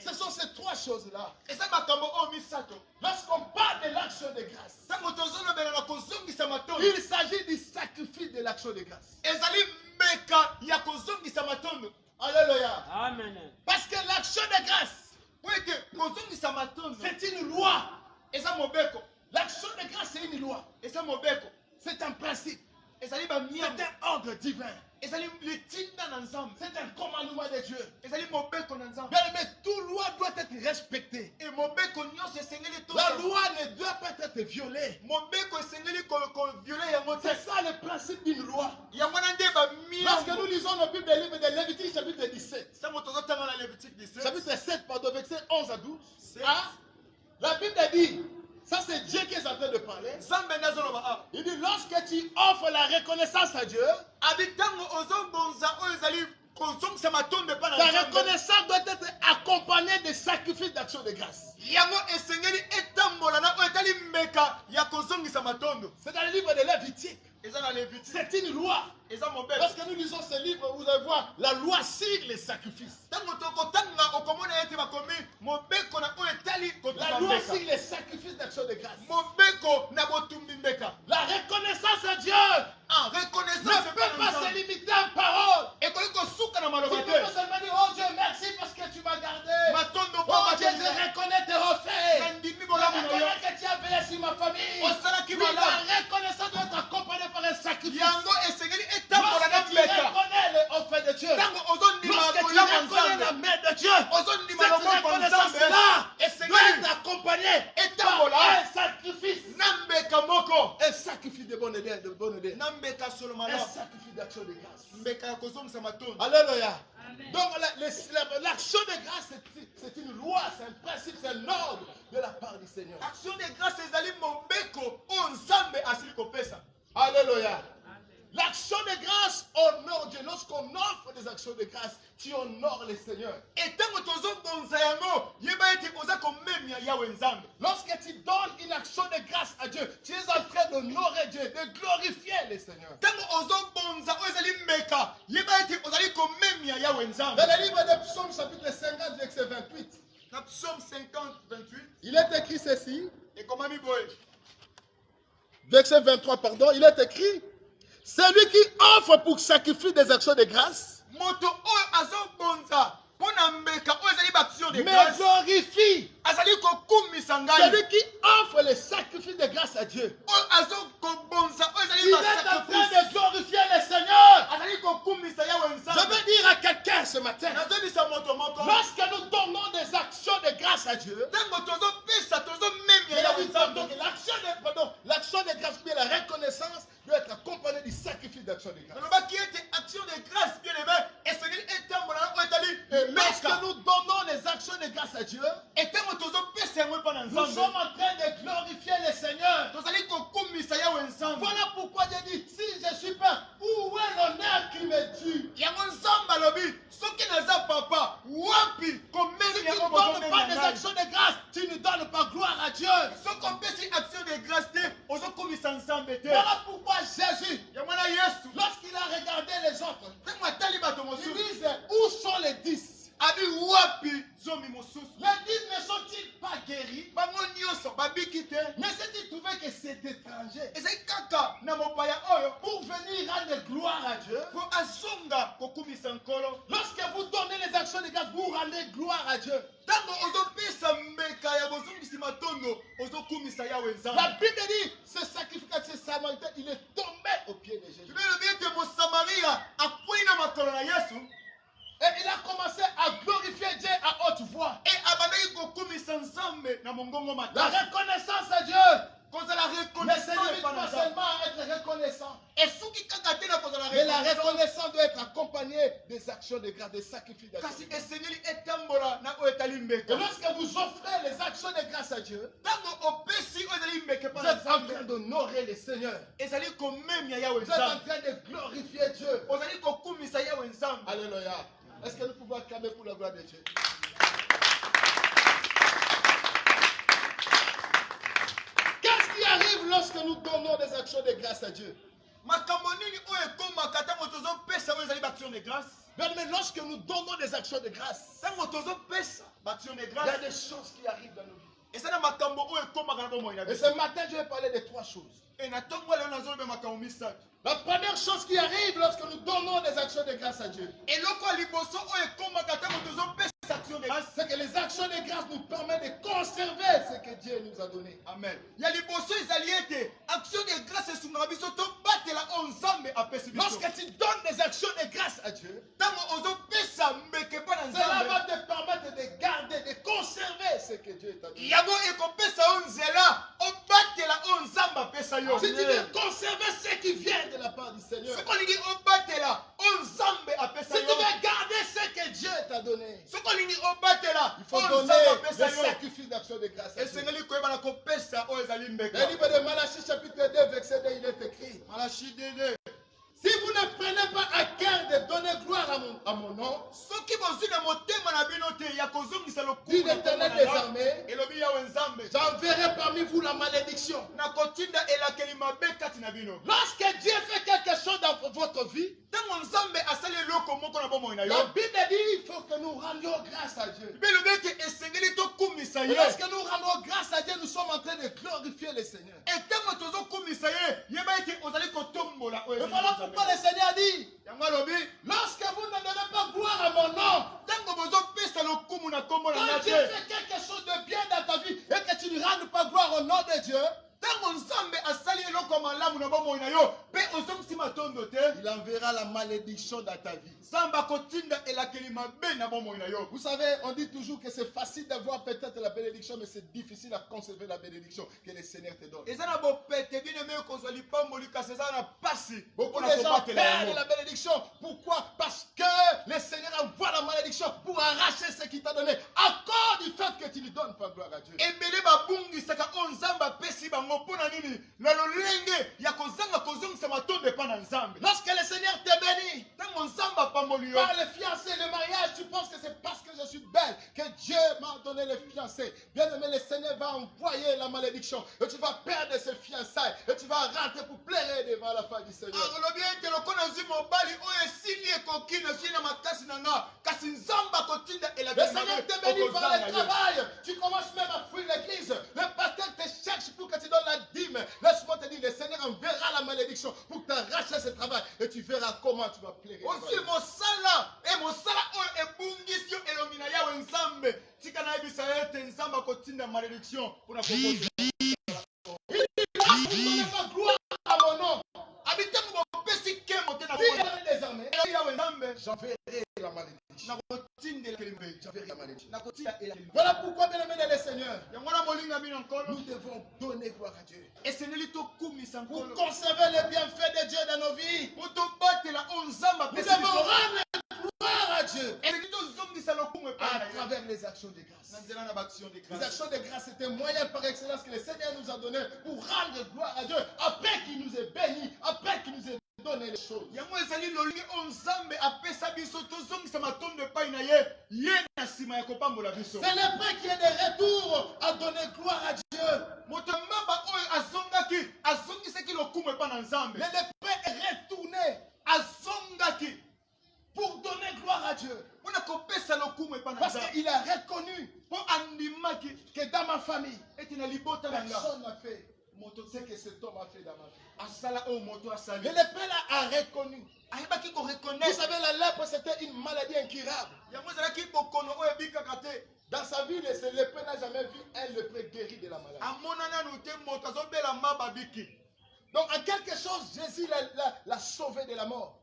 Ce sont ces trois choses-là. eza makambo oyo misato Lorsqu'on parle de l'action de grâce, ntango tozolobela na kozongisa matondo il s'agit du sacrifice de l'action de grâce. ezali mbeka ya kozongisa matondo Alléluia. Amen. Parce que l'action de grâce, po ete kozongisa matondo c'est une loi. eza mobeko L'action de grâce, c'est une loi. eza mobeko C'est un principe. ezali C'est bamiambo un ordre divin. ezali litinda na nzambe C'est un commandement de Dieu. ezali mobeko na nzambe Bien aimé, toute loi doit être respectée. e mobeko nyonso esengeli La to loi ne doit pas être violée. mobeko esengeli koviole yango te C'est ça le principe d'une loi. yango wana nde Lorsque nous bamiambo lisons le Bible, le livre de Lévitique, chapitre 17, ntango tozotanga na levitique 17 chapitre 7, pardon, verset 11 à 12, Sept. hein, la Bible dit, ça c'est Dieu qui est en train de parler. nzambe nde azoloba awa Il dit, lorsque tu offres la reconnaissance à Dieu, abi ntango ozobonza oyo ezali kozongisa matondo epa na ta nzambe reconnaissance doit être accompagnée de sacrifices d'action de grâce. yango esengeli etambola na oyo etali mbeka ya kozongisa matondo C'est dans le livre de Lévitique. eza na levitique C'est une loi. eza mobeko Lorsque nous lisons ce livre, vous allez voir la loi sur les sacrifices. ntango tokotanga okomona ete bakomi mobeko na oyo etali La kotumba loi sur mbeka les sacrifices d'action de grâce. mobeko na botumbi mbeka La reconnaissance à Dieu en ne reconnaissance peut pas se limiter en parole. ekoki kosuka na Tu maloba ne te peux pas seulement dire, oh Dieu, merci parce que tu m'as gardé. matondo Oh pamba Dieu, je reconnais tes refaits. nandimi Je bolamu na yo reconnais que tu as veillé sur ma famille. osalaki Oui, la malamu reconnaissance doit être accompagnée par un sacrifice. yango esengeli etambola na Lorsque tu mbeka reconnais les offres de Dieu, ntango ozondima lorsque tu koyamba reconnais la nzambe main de Dieu, ozondima cette loboko ya nzambe reconnaissance-là doit esengeli être accompagnée par etambola un sacrifice. na mbeka moko Un sacrifice de bonne idée, de bonne idée. na mbeka solo Un malamu sacrifice d'action de grâce. mbeka ya kozongisa matondo Alléluia. Donc l'action de grâce, c'est une loi, c'est un principe, c'est un ordre de la part du Seigneur. action de grâce ezali mobeko oyo nzambe asili kopesa Alléluia. L'action de grâce honore Dieu. Lorsqu'on offre des actions de grâce, tu honores le Seigneur. etango tozobonza yango yeba ete oza komemia yawe nzambe Lorsque tu donnes une action de grâce à Dieu, tu es en train d'honorer Dieu, de glorifier le Seigneur. ntango ozobonza oyo ezali mbeka yeba ete ozali komemia yawe nzambe Dans le livre de Psaume, chapitre 50, verset 28, na psaume 50 28 il est écrit ceci, ekomami boye verset 23, pardon, il est écrit, celui qui offre pour sacrifier des actions de grâce, moto oyo azobonza mpo na mbeka oyo ezali baaction de me grâce glorifie azali kokumisa ngai celui qui offre les sacrifices de grâce à Dieu. Il est en train de glorifier le Seigneur. Je veux dire à quelqu'un ce matin, lorsque nous donnons des actions de grâce à Dieu, l'action de grâce, bien la reconnaissance, doit être accompagnée du sacrifice d'action de grâce. Et lorsque nous donnons des actions de grâce à Dieu, nous sommes en train de glorifier le Seigneur. Voilà pourquoi j'ai dit, si je suis pas, où est l'honneur qui me tue? Si tu ne donnes pas des actions de grâce, tu ne donnes pas gloire à Dieu. Voilà pourquoi Jésus, lorsqu'il a regardé les autres, il disait, où sont les 10? Les 10 ne sont-ils pas guéris? Mais c'est-il trouvé que c'est étranger pour venir rendre gloire à Dieu? Lorsque vous donnez les actions de grâce, vous rendez gloire à Dieu. La Bible dit, ce sacrificateur samaritain, il est tombé au pied de Jésus. Et il a commencé à glorifier Dieu à haute voix. La reconnaissance à Dieu. Mais ce n'est pas seulement être reconnaissant. Mais la reconnaissance doit être accompagnée des actions de grâce, des sacrifices de grâce. Et lorsque vous offrez les actions de grâce à Dieu, vous êtes en train d'honorer le Seigneur. Vous êtes en train de glorifier Dieu. Alléluia. Est-ce que nous pouvons acclamer pour la gloire de Dieu? Qu'est-ce qui arrive lorsque nous donnons des actions de grâce à Dieu? Mais lorsque nous donnons des actions de grâce, il y a des choses qui arrivent dans nos vies. Et ce matin, je vais parler de 3 choses. La première chose qui arrive lorsque nous donnons des actions de grâce à Dieu, c'est que les actions de grâce nous permettent de conserver ce que Dieu nous a donné. Amen. Lorsque tu donnes des actions de grâce à Dieu, cela va te permettre de garder, de conserver ce que Dieu t'a donné. Si tu veux conserver ce qui vient de la part du Seigneur, si tu veux garder ce que Dieu t'a donné, il faut donner le sacrifice d'action de grâce à Dieu. Le livre de Malachie chapitre 2 verset 2, il est écrit, si vous ne prenez pas à cœur de donner gloire à mon nom, dit l'Éternel des armées, j'enverrai parmi vous la malédiction. Lorsque Dieu fait quelque chose dans votre vie, la Bible dit il faut que nous rendions grâce à Dieu. Et lorsque nous rendons grâce à Dieu, nous sommes en train de glorifier le Seigneur. Et voilà pourquoi le Seigneur dit, lorsque vous ne donnez pas gloire à mon nom, quand Dieu fait quelque chose de bien dans ta vie et que tu ne rendes pas gloire au nom de Dieu, il enverra la malédiction dans ta vie. Vous savez, on dit toujours que c'est facile d'avoir peut-être la bénédiction, mais c'est difficile à conserver la bénédiction que le Seigneur te donne. Beaucoup de gens perdent la bénédiction. Pourquoi? Parce que le Seigneur envoie la malédiction pour arracher ce qu'il t'a donné, à cause du fait que tu ne donnes pas gloire à Dieu. Lorsque le Seigneur te bénit par les fiancés, le mariage, tu penses que c'est parce que je suis belle que Dieu m'a donné les fiancés. Bien aimé, le Seigneur va envoyer la malédiction et tu vas perdre ces fiançailles et tu vas rentrer pour pleurer devant la face du Seigneur. Le Seigneur te bénit par le travail. Tu commences même à fuir l'église. Le pasteur te cherche pour que tu donnes la dîme. Laisse-moi te dire, le Seigneur enverra la malédiction pour t'arracher ce travail et tu verras comment tu vas pleurer. akomisa ete nzambe akotinda malédiction pour na kokoza. Il dit, lorsque vous donnez pas gloire à mon nom, Habitango bopesi kemo te na si j'avais des armées, yawe nzambe j'enverrai la malédiction. na kotindela kelimbe. J'enverrai la malédiction. Na kotinda kelimbe. Voilà pourquoi, bien aimés dans le Seigneur, Yango na molinga bino nkolo. nous devons donner gloire à Dieu. Eseneli tokumisa Pour nkolo. conserver les bienfaits de Dieu dans nos vies, Po tobatela o nzambe nous apesi devons biso. rendre gloire à Dieu Esengeli tozongisa lokumu epai à na ye. travers les actions de grâce. Na nzela na baaction de Les grâce. actions de grâce, c'est un moyen par excellence que le Seigneur nous a donné pour rendre gloire à Dieu, après qu'il nous ait bénis, après qu'il nous ait donné les choses. Yango ezali lolingi o nzambe apesa biso tozongisa matondo epai na ye. Ye na nsima ya kopambola biso. C'est le prêt qui est de retour à donner gloire à Dieu. Moto mamba oyo azongisaki lokumu epai na nzambe. Mais le prêt est retourné Azongaki pour donner gloire à Dieu. mpona kopesa lokumu epai na Parce nzambe. qu'il a reconnu Mpo andimaki que dans ma famille, ete na libota na nga personne n'a fait ce que cet homme a fait dans ma vie. asala oyo moto asali. Mais le prêt là a reconnu. ayebaki Vous koreconnaître savez, la lèpre, c'était une maladie incurable. yango ezalaki bokono oyo ebikaka te. Dans sa vie, le lépreux n'a jamais vu un lépreux guéri de la maladie. amona nanu te moto azobela maba biki. Donc, en quelque chose, Jésus l'a sauvé de la mort.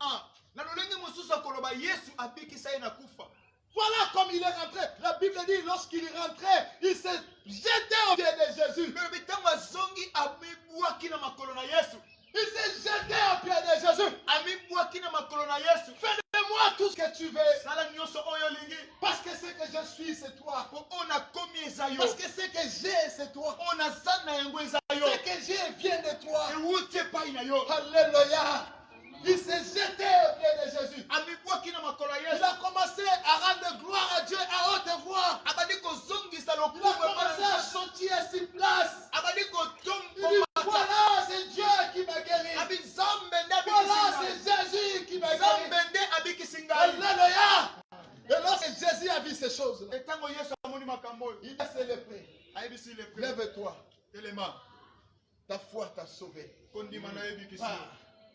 Na lolenge mosusu akoloba yesu abikisa ye na kufa. Voilà comme il est rentré. La Bible dit, lorsqu'il est rentré, il s'est jeté au pied de Jésus. melobi ntango azongi amibwaki na makolo na yesu. Il s'est jeté au pied de Jésus. amibwaki na makolo na yesu. Fais de moi tout ce que tu veux. sala nyonso oyo olingi. Parce que ce que je suis, c'est toi. po oyo nakomi eza yo. Parce que ce que j'ai, c'est toi. oyo naza na yango eza yo. Ce que j'ai vient de toi. ewuti epai na yo. Alléluia. Il s'est jeté au pied de Jésus. amibwaki na makolo ya Il yesu. a commencé à rendre gloire à Dieu à haute voix. abandi kozongisa Il lokumu a epai commencé na à chanter à ses places. abandi Il dit, kotombomata. voilà, c'est Dieu qui m'a guéri. abi nzambe nde Voilà, abikisi c'est Jésus qui m'a guéri. nzambe nde abikisi ngai. Alléluia. Et lorsque Jésus a vu ces choses-là, etango yesu amoni makambo oyo il a se levé. ayebisi lepre Lève-toi. telema Ta foi t'a sauvé. kondima na yebikisi Ah.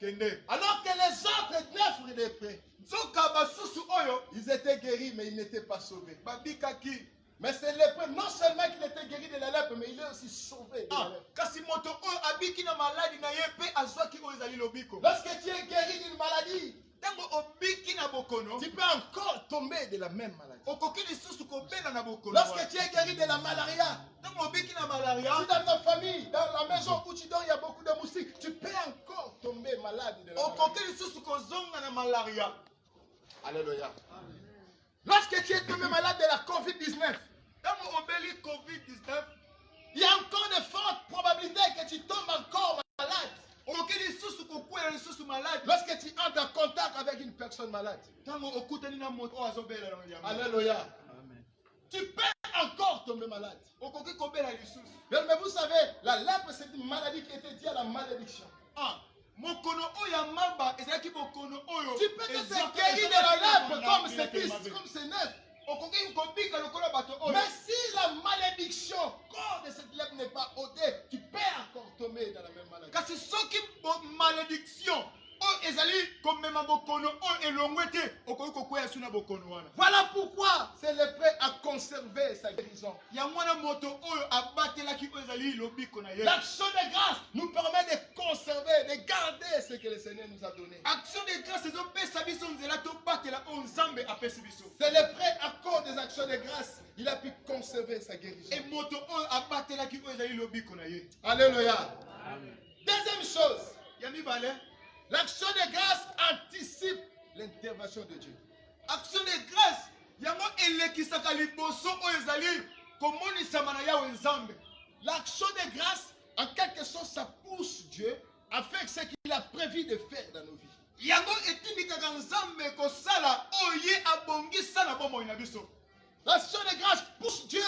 kende. Alors que les autres 9 lépreux, nzoka basusu oyo ils étaient guéris, mais ils n'étaient pas sauvés. babikaki. Mais ces lépreux, non seulement qu'il était guéri de la lèpre, mais il est aussi sauvé de la lèpre. kasi moto oyo abiki na maladi na ye mpe azwaki oyo ezali lobiko. Lorsque tu es guéri d'une maladie, ntango obiki na bokono tu peux encore tomber de la même maladie. okoki lisusu kobela na bokono. Lorsque tu es guéri de la malaria, ntango obiki na malaria si dans ta famille, dans la maison où tu dors, il y a beaucoup de moustiques, tu peux encore tomber malade de la maladie. okoki lisusu kozonga na malaria. Alléluia. Lorsque tu es tombé malade de la COVID-19, ntango obeli covid-19 il y a encore de fortes probabilités que tu tombes encore malade. okoki lisusu kokwela lisusu maladi. Lorsque tu entres en contact avec une personne malade. ntango okutani na moto oyo azobela na yango. Alléluia. Tu peux encore tomber malade. okoki kobela lisusu. Mais vous savez, la lèpre, c'est une maladie qui était due à la malédiction. mokono oyo ya mamba ezalaki bokono oyo Tu peux te guérir de la lèpre comme c'est neuf. okoki kobika lokola bato oyo. Mais si la malédiction, corps de cette lèpre n'est pas ôté, tu peux encore tomber dans la même maladie. kasi soki malédiction oyo ezali komema bokono oyo elongwe te okoki kokwea su na bokono wana. Voilà pourquoi c'est le prêt à conserver sa guérison. yango wana moto oyo abatelaki oyo ezali lobiko na ye. L'action de grâce nous permet de conserver, de garder ce que le Seigneur nous a donné. action de grâce ezopesa biso nzela tobatela oyo nzambe apesi biso. C'est le prêt à cause des actions de grâce. Il a pu conserver sa guérison. e moto oyo abatelaki oyo ezali lobiko na ye. Alléluia. Deuxième chose, ya mibale, l'action de grâce anticipe l'intervention de Dieu. action de grâce yango elekisaka liboso oyo ezali komonisama na yawe nzambe. L'action de grâce, en quelque sorte, ça pousse Dieu à faire ce qu'il a prévu de faire dans nos vies. yango etindikaka nzambe kosala oyo ye abongisa na bomoi na biso. L'action de grâce pousse Dieu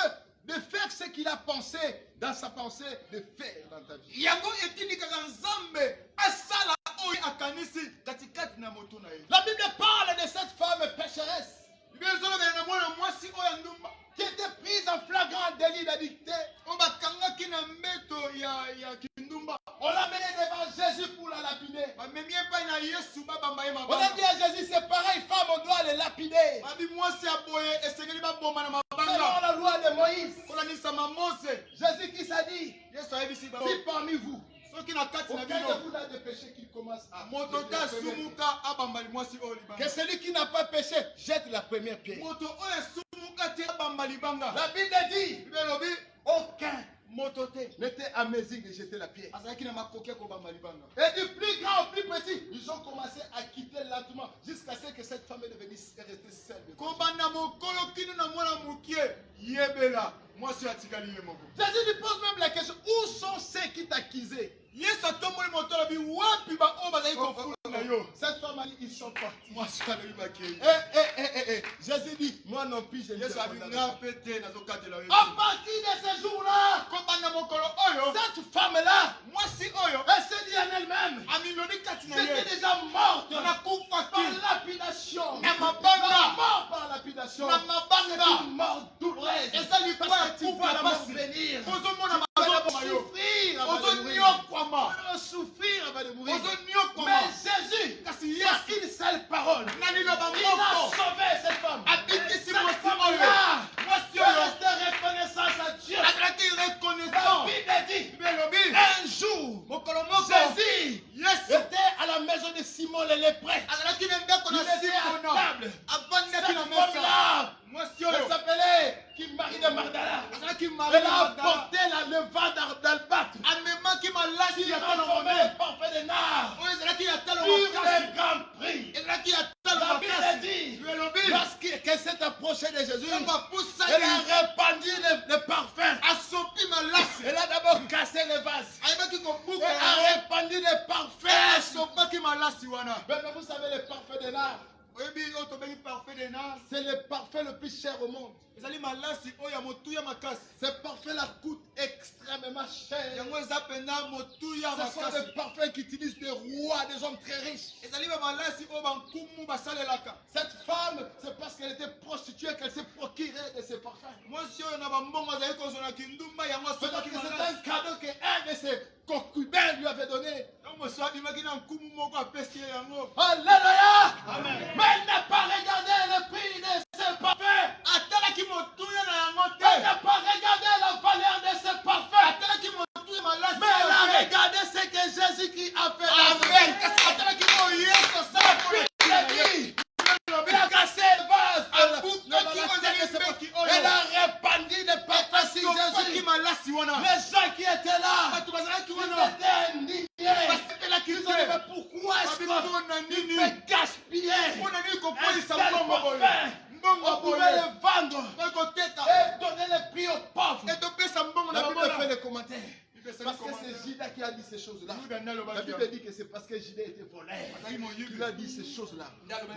de faire ce qu'il a pensé dans sa pensée de faire dans ta vie. yango etindikaka nzambe asala oyo akanisi katikati na moto na ye. La Bible parle de cette femme pécheresse bible ezolobela na mwana mwasi oyo ya ndumba qui était prise en flagrant délit d'addict. oyo bakangaki na mbeto ya kindumba. On l'a mené devant Jésus pour la lapider. bamemi epai na yesu babamba ye On a mabanga. dit à Jésus, c'est pareil, femme, on doit les lapider. babi mwasi ya boye esengeli baboma na Selon mabanga la loi de Moïse. Moïse. kolanisama Mose. Jésus qui s'est dit, Yesu ayebisi bango. si parmi vous, Soki na kati na aucun bino. de vous a des péchés qu'il commence à Moto ta sumuka abambali mwasi oyo libanga. que celui qui n'a pas péché jette la première pierre. Moto oyo sumuka te abambali banga. La Bible dit, Bible lobi aucun moto te n'était à mesure de jeter la pierre. azalaki na makoki ko bambali banga. Et du plus grand au plus petit, ils ont commencé à quitter lentement jusqu'à ce que cette femme est restée seule. Kobanda mokolo kino na mwana mukie yebela mwasi atikali ye moko. Jésus lui pose même la question, où sont ceux qui t'accusaient? Yesu atomboli moto lobi wapi ba oyo bazali kofula na yo. Cette femme a dit, ils sont partis. Mwasi alobi bakei. Jésus dit, moi non plus, je ne Yesu sais abi pas. nga pete nazokatela yo. À partir de ce jour-là, Kobanda mokolo oyo cette femme-là, mwasi oyo elle s'est dit en elle-même, amiloni kati na c'était ye. déjà morte Nakufa par ki lapidation. na mabanga Mort par lapidation. na C'est mabanga. une mort douloureuse. Ezali Parce pa que tu kufa vois la mort pasi. venir. Ozomona Tu vas mazoboma yo. souffrir avant de mourir. Ozonyokwama. Tu vas souffrir avant de mourir. Ozonyokwama. Mais Jésus, Kasi par Yesu une seule parole, nani loba il a moko sauvé cette femme. abikisi Cette mwasi oyo. femme-là, Mwasi tu oyo rester reconnaissance à Dieu. azalaki La reconnaissant. Bible dit, Bible lobi un jour, mokolo moko Jésus Yesu était à la maison de Simon le lépreux. azalaki na ndako Il na était à Simona table. avandaki Cette na mesa. femme-là, Mwasi elle oyo s'appelait Marie de Magdala. azalaki Elle Marie a Magdala. apporté le vin d'albâtre. amemaki malasi Il ya a talo transformé mabe le parfum de nard oyo ezalaki ya talo sur makasi le grand prix. ezalaki ya talo La Bible makasi. dit, Bible lobi lorsqu'elle s'est approchée de Jésus, ntango elle apusaki a répandu le parfum. asopi malasi Elle a d'abord cassé le vase. ayebaki Elle kobuka a yango répandu le parfum. asopaki malasi wana. Mais vous savez, le parfum de nard, oyebi oyo tobengi parfait de nas c'est le parfum le plus cher au monde. ezali malasi oyo ya motuya makasi Ce parfum-là coûte extrêmement cher. yango eza mpenza motuya Ce sont makasi des parfums qu'utilisent des rois, des hommes très riches. ezali bamalasi oyo bankumu basalelaka. Cette femme, c'est parce qu'elle était prostituée qu'elle s'est procurée de ces parfums. mwasi oyo na bambongo azali kozwela kindumba yango Peut-être asopaki que c'est malasi un cadeau qu'un de ses concubins lui avait donné. yango mosu abimaki na nkumu moko apesi ye yango. Alléluia! Amen. Mais elle n'a pas regardé le prix de ce parfum. atalaki motuya na yango Elle te n'a pas regardé la valeur de ce parfum. atalaki motuya malasi Mais elle a oyo te. regardé ce que Jésus-Christ a fait. amen kasi atalaki oyo yesu asala mpona Il a dit, il a cassé le vase. Elle a répandu le parfum sur asopaki Jésus. malasi wana. Les gens qui étaient là, bato bazalaki ils wana étaient indignés. basepelaki Ils ont dit, te mais pourquoi est-ce babi qu'on mpona nini peut gaspiller mpona nini un kopolisa tel mbongo boye parfum? mbongo On pouvait boye le vendre oyo koteka et donner le prix aux pauvres. etopesa mbongo na La Bible bamona fait les commentaires. Parce que c'est Judas qui a dit ces choses-là. La Bible dit que c'est parce que Judas était voleur qu'il a dit ces choses-là.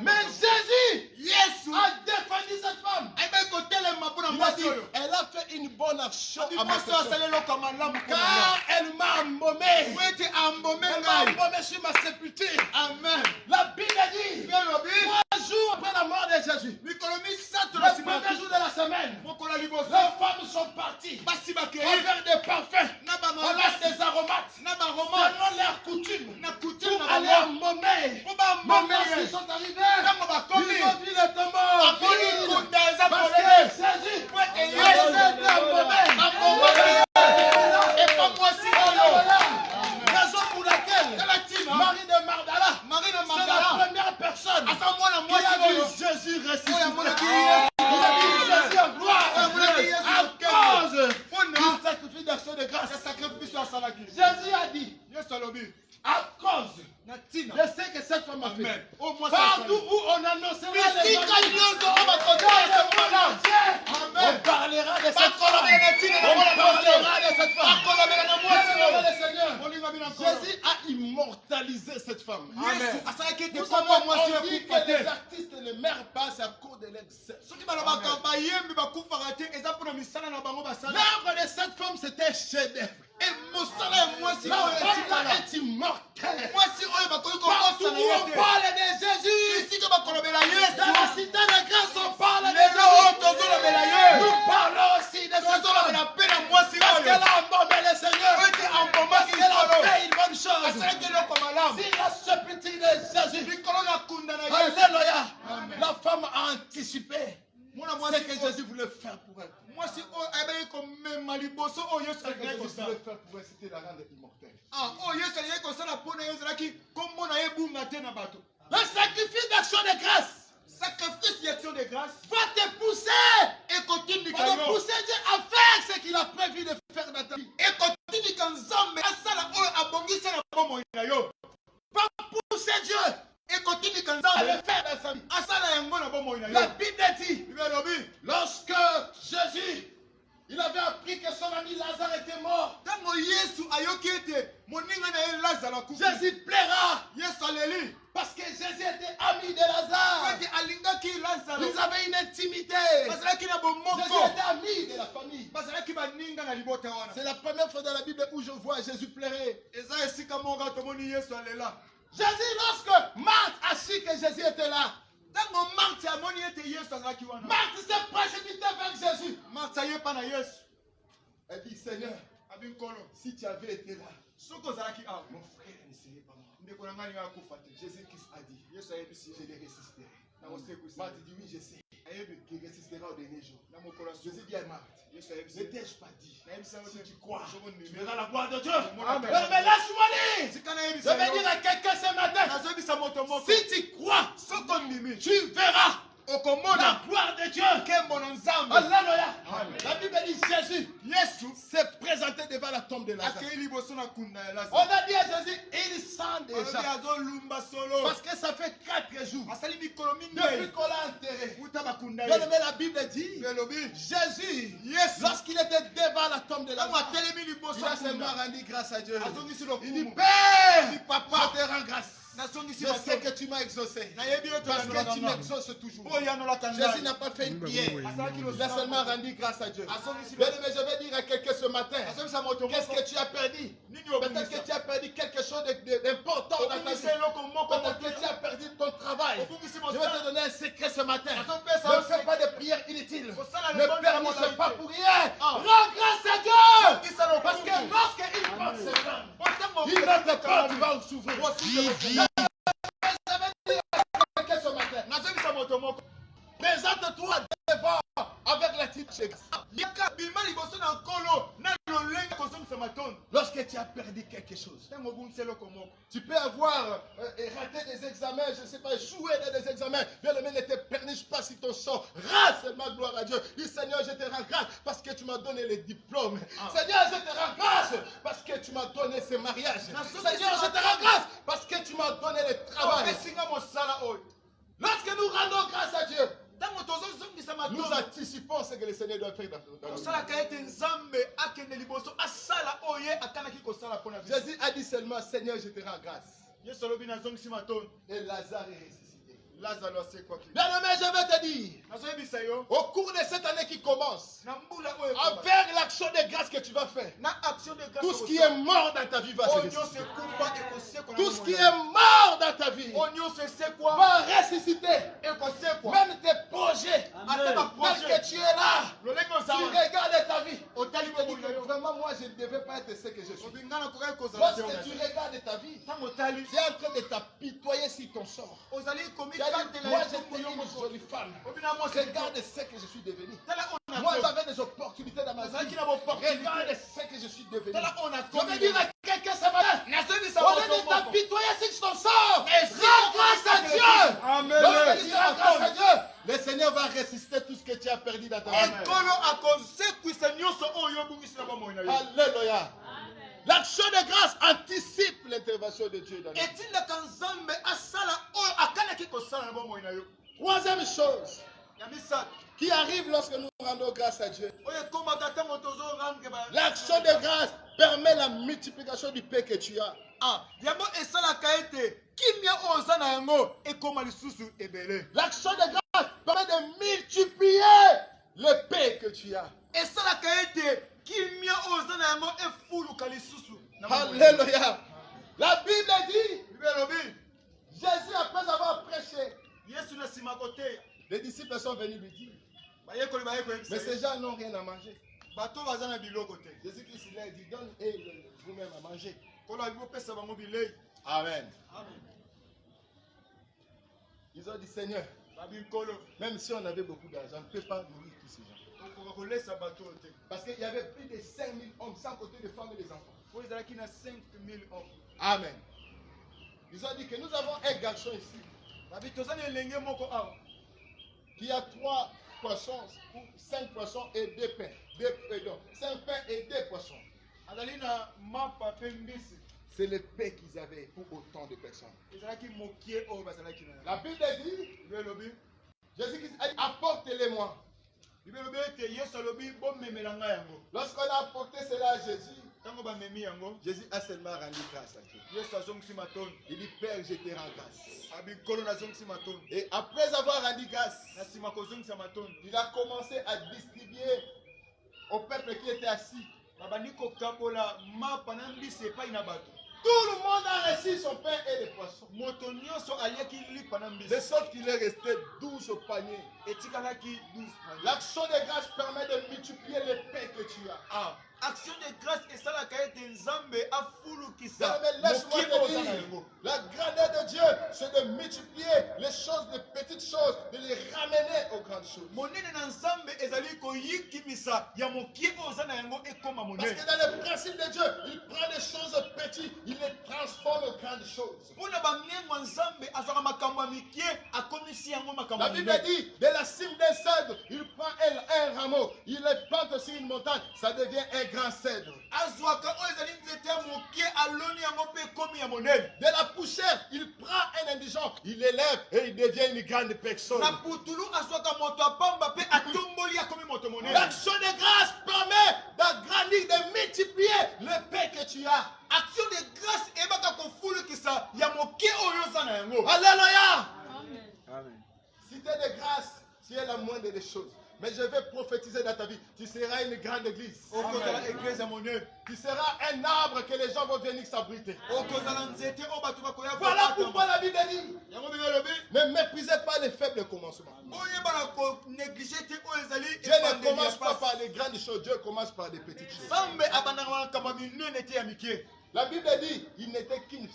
Mais Jésus yesu a défendu cette femme. ayebaki kotelema mpona Il a mwasi dit, oyo elle a fait une bonne action à ma mwasi oyo asali personne. eloko ya malamu mpona Car elle m'a embaumé. po ete ambome Elle m'a ngai embaumé sur ma sépulture. amen La Bible dit, mpe lobi 3 jours après la mort de Jésus, mikolo misato na le nsima premier jour de la semaine, mokolo ya liboso les femmes sont parties basi bakei avec des parfums, na avec bamalasi des aromates, na baromane selon leur coutume, na coutume pour na aller bango embaumer. po Mais bambome lorsqu'ils ye sont arrivés, ntango ils bakomi ont vu le tombeau amoni vide. kunda eza Parce que polele Jésus po ete a yesu été embaumé. ambome epa mwasi oyo Raison pour laquelle tala ntina Marie de Magdala, Marie na c'est la magala première personne aza mwana qui mwasi a oyo vu Jésus oyo ressuscité. amonaki yesu Il a vu Jésus en gloire oyo amonaki yesu à cause mpona du sacrifice d'action de ya grâce. sacrifice oyo asalaki Jésus a dit, yesu alobi à cause na ntina de ce que cette femme a amen fait, oyo mwasi partout asali où on annoncera les bisika évangiles nyonso oyo dans bakotala le monde mwana entier, amen on parlera de cette bakolobela femme. na ntina na On mwana mwasi oyo parlera de cette femme. bakolobela na mwasi Bien-aimé oyo le Seigneur, molinga bina nkolo Jésus a immortalisé cette femme. yesu asalaki ete Vous kombo savez, ya mwasi on oyo dit ekufa que les te artistes ne meurent pas à cause de l'excès. soki balobaka bayembi bakufaka te eza mpona misala na bango basala L'œuvre de cette femme, c'était chef-d'œuvre. mosala ya mwasi La oyo femme etikala là est immortelle. mwasi oyo bakoki Partout kobosana où ye on te parle de Jésus, esika bakolobela dans la yesu cité de grâce, on parle de lelo oyo Jésus. tozolobela ye Nous parlons aussi de cette tozolobela femme. mpe na mwasi Parce oyo qu'elle a embaumé le Seigneur. oyo ete Parce ambomaki qu'elle a likolo fait une bonne chose. asalaki eloko malamu Si la sépulture de Jésus, likolo na kunda na yesu alléluia, Amen. la femme a anticipé mwana ce mwasi que oyo Jésus voulait faire pour elle. mwasi oyo liboso o yesu Ce que alingai Jésus kosala. voulait faire pour inciter la rendre immortelle. Ah, o yesu alingai kosala mpona ye ezalaki kombo na ye bunga te na bato. Le sacrifice d'action de grâce Sacrifice d'action de grâce va te pousser, ekotindika va te yo. pousser Dieu à faire ce qu'il a prévu de faire dans ta vie. Ekotindika nzambe asala oyo abongisa na bomoi na yo. Pas pousser Dieu Ekotindika à le nzambe faire dans sa vie. asala yango na bomoi na La yo. Bible dit, Bible elobi lorsque Jésus, il avait appris que son ami Lazare était mort, ntango yesu ayoki ete moninga na ye lazaro akufi, Jésus plaira yesu aleli parce que Jésus était ami de Lazare. ete alingaki lazaro. Ils avaient une intimité. Bazalaki na Jésus bomoko, était ami de la famille. bazalaki baninga na libota wana. C'est la première fois dans la Bible où je vois Jésus pleurer. Eza esika moko tomoni yesu alela. Jésus, lorsque Marthe a su que Jésus était là, Ntango Marthe amoni ete yesu azalaki wana, Marthe s'est précipitée vers Jésus. Marthe ayepa na yesu Elle dit, Seigneur, abi nkolo, si tu avais été là, soki ozalaki awa mon frère ne serait pas mort. ndeko na ngai alingi akufa te. Jésus-Christ a dit, Yesu ayebisi je le ressusciterai. nakosekwisa Marthe dit, oui, je sais. ayebi Qu'il ressuscitera au dernier jour. na mokolo ya Jésus suka. dit à Marthe, Yesu ne ayebisi t'ai-je pas dit, nayebisa yo si te tu crois, soki tu ondimi verras la gloire de Dieu. Amen. Mais laisse-moi dire, sika je nayebisa vais dire yo à quelqu'un ce matin, nazoyebisa moto moko si tu crois, soki ondimi tu verras la okomona gloire de Dieu. nkembo na nzambe. Alléluia. Amen. La Bible dit Jésus Yesu s'est présenté devant la tombe de Lazare. akei liboso na kunda ya On lazaro. a dit à Jésus, il sent Olobi déjà. azolumba solo Parce que ça fait 4 jours asali mikolo depuis minei qu'on l'a enterré. uta bakunda Bien ye. aimé, la Bible dit, Elobi Jésus, Yesu lorsqu'il était devant la tombe de ntango Lazare, atelemi liboso il ya a seulement kunda rendu grâce à Dieu. azongisi Il dit, lokumu Père, Di papa. je te rends grâce. nazongisi Je sais bato que tu m'as exaucé. nayebi ete Parce que tu oyanolaka nga. m'exauces toujours. Po oyanolaka Jésus ngai n'a pas fait une prière. asalaki Il a seulement rendu grâce à Dieu. azongisi Bien aimé, je vais dire à quelqu'un ce matin, azongisa moto qu'est-ce moko que tu as perdu? nini Peut-être que tu as perdu quelque chose d'important dans ta vie. obungisa eloko moko Peut-être que tu as perdu ton travail. obungisi Je vais te mosala donner un secret ce matin. azopesa Ne yo fais pas de prières inutiles. kosala Ne lebonde ya pernisse pas molai pour rien. Ah. Rends grâce à Dieu. Zongisa lokumu. Parce que lorsqu'il porte ses jambes, Ntango il notre porte va s'ouvrir. osuse lokumu. Je vais dire à quelqu'un ce matin, nazongisa moto moko présente-toi devant avec la petite chèque. yaka bima liboso na nkolo na lolenge kozongisa matondo Lorsque tu as perdu quelque chose, ntango obungisa eloko moko tu peux avoir raté des examens, je ne sais pas, échoué dans des examens. Bien aimé, ne te perniche pas si ton sort. Rends seulement gloire à Dieu. Dis Seigneur, je te rends grâce parce que tu m'as donné les diplômes. Seigneur, je te rends grâce parce que tu m'as donné ce mariage. Seigneur, je te rends grâce parce que tu m'as donné le travail. opesinga mosala oyo. Lorsque nous rendons grâce à Dieu, ntango tozozongisa nous matondo anticipons ce que le Seigneur doit faire dans nos vies. osalaka ete nzambe akende liboso asala oyo ye akanaki kosala mpo na biso. Jésus a dit seulement, Seigneur, je te rends grâce. yesu alobi nazongisi matondo Et Lazare est ressuscité. lazaro asekwaki. Bien aimé, je vais te dire, nazoyebisa yo au cours de cette année qui commence, na mbula oyo avec l'action de grâce que tu vas faire, na action de grâce tout ce qui est mort dans ta vie va se oyo nyonso ressusciter. ekufa ekosekwa na Tout ce bomoi qui na est mort dans ta vie yo. oyo nyonso esekwa va ressusciter. ekosekwa Même tes projets, ata tel baprojet que tu es là, lolenge tu ozawa regardes ta vie. otali Tu te dis bomoi na que yo vraiment, moi, je ne devais pas être ce que je suis. obingana kokai kozala te Lorsque tu oyo regardes ta vie, ntango otali tu es en train de t'apitoyer sur ton sort. ozali Tu as dit, komikatela moi, ekombo j'étais yo une moko jolie femme. obina mwasi Regarde ce que je suis devenu. tala oyo Moi, nakomi j'avais des opportunités dans ma nazalaki vie. na bopportunité Regarde ce que je suis devenu. tala oyo Je nakomi vais dire à quelqu'un ce matin, nazoyebisa au lieu moto de moko t'apitoyer sur ton sort, Mais rends grâce à Dieu. Amen. Lorsque tu rends grâce à Dieu, le Seigneur va ressusciter tout ce que tu as perdu dans ta vie. ekolo akosekwisa nyonso oyo obungisi na bomoi na yo Alléluia. L'action de grâce anticipe l'intervention de Dieu dans notre vie. etindaka nzambe asala oyo akanaki kosala na bomoi na yo. Troisième chose ya misato qui arrive lorsque nous rendons grâce à Dieu. oyo ekomaka ntango tozorendre L'action de grâce permet la multiplication du paix que tu as. yango esalaka ete kimia oyo oza na yango ekoma lisusu ebele. L'action de grâce permet de multiplier le paix que tu as. esalaka ete kimia oyo oza na yango efuluka lisusu na bomoi na yo. Alléluia. La Bible dit, Bible elobi Jésus, après avoir prêché, yesu na nsima koteya les disciples sont venus lui dire, bayekoli mais bayekoyebisa ces gens n'ont rien à manger. bato baza na biloko te Jésus-Christ il leur dit, donne-et vous-même à manger. kolo abi bopesa bango bilei. Amen. Ils ont dit, Seigneur, babi nkolo même si on avait beaucoup d'argent, on ne peut pas nourrir tous ces gens. Parce qu'il y avait plus de 5000 hommes sans côté les femmes et les enfants. Oyo ezalaki na 5000 hommes. Amen. Ils ont dit que nous avons un garçon ici Babi tozali elenge moko awa. qui a 3 poissons, ou 5 poissons et 2 pains. 5 pains et 2 poissons. Azali na mapa pe mbisi. C'est le pain qu'ils avaient pour autant de personnes. Ezalaki mokie oyo bazalaki na. La Bible dit, Bibelobi. Jésus-Christ a dit, apportez-les-moi. Bibelobi ete Yesu alobi bomemela ngai yango. Lorsqu'on a apporté cela à Jésus, Tango bamemi yango. Jésus a seulement rendu grâce à Dieu. Yesu azongisi matondo. Il dit, Père, je te rends grâce. Abi kolo nazongisi matondo. Et après avoir rendu grâce, Na nsima kozongisa matondo. il a commencé à distribuer au peuple qui était assis. Babandi kokabola mapa na mbisi epai na bato. Tout le monde a reçu son pain et les poissons. Moto nyonso aliaki lipa na De mbisi. sorte qu'il est resté 12 paniers. Etikalaki 12 paniers. L'action de grâce permet de multiplier les pains que tu as. Ah, action de grâce esalaka ete nzambe afulukisa Mais laisse-moi mokie te oza na dire, yango. la grandeur de Dieu, c'est de multiplier les choses, les petites choses, de les ramener aux grandes choses. Monene na nzambe ezali koyikimisa ya mokie oza na yango ekoma Parce monene. que dans le principe de Dieu, il prend des choses petites, il les transforme en grandes choses. Mpona bamiengo ya nzambe azwaka makambo ya mikie akomisi yango makambo La ya Bible minene. dit, de la cime d'un cèdre, il prend un rameau, il le plante sur une montagne, ça devient un grand cèdre. azwaka oyo ezali nzete ya mokie aloni yango mpe ekomi ya monene. De la poussière, il prend un indigent, il l'élève et il devient une grande personne. Na putulu azwaka moto apamba mpe atomboli akomi moto monene. L'action de grâce permet d'agrandir, de multiplier le pain que tu as. action de grâce eyebaka kofulukisa ya mokie oyo oza na yango. Alléluia. Amen. Si tu es de grâce, tu es la moindre des choses. Mais je vais prophétiser dans ta vie. Tu seras une grande église. okozala eglise ya monene. Tu seras un arbre que les gens vont venir s'abriter. okozala nzete oyo bato bakoya Voilà pourquoi la Bible dit, yango bibi elobi ne méprisez pas les faibles commencements. oyebana konéglige te oyo ezali Dieu ne ebandeli ya commence pas pasi. par les grandes choses, Dieu commence par les petites choses. nzambe abandaka makambo ya minene te ya mikie. La Bible dit, il n'était qu'une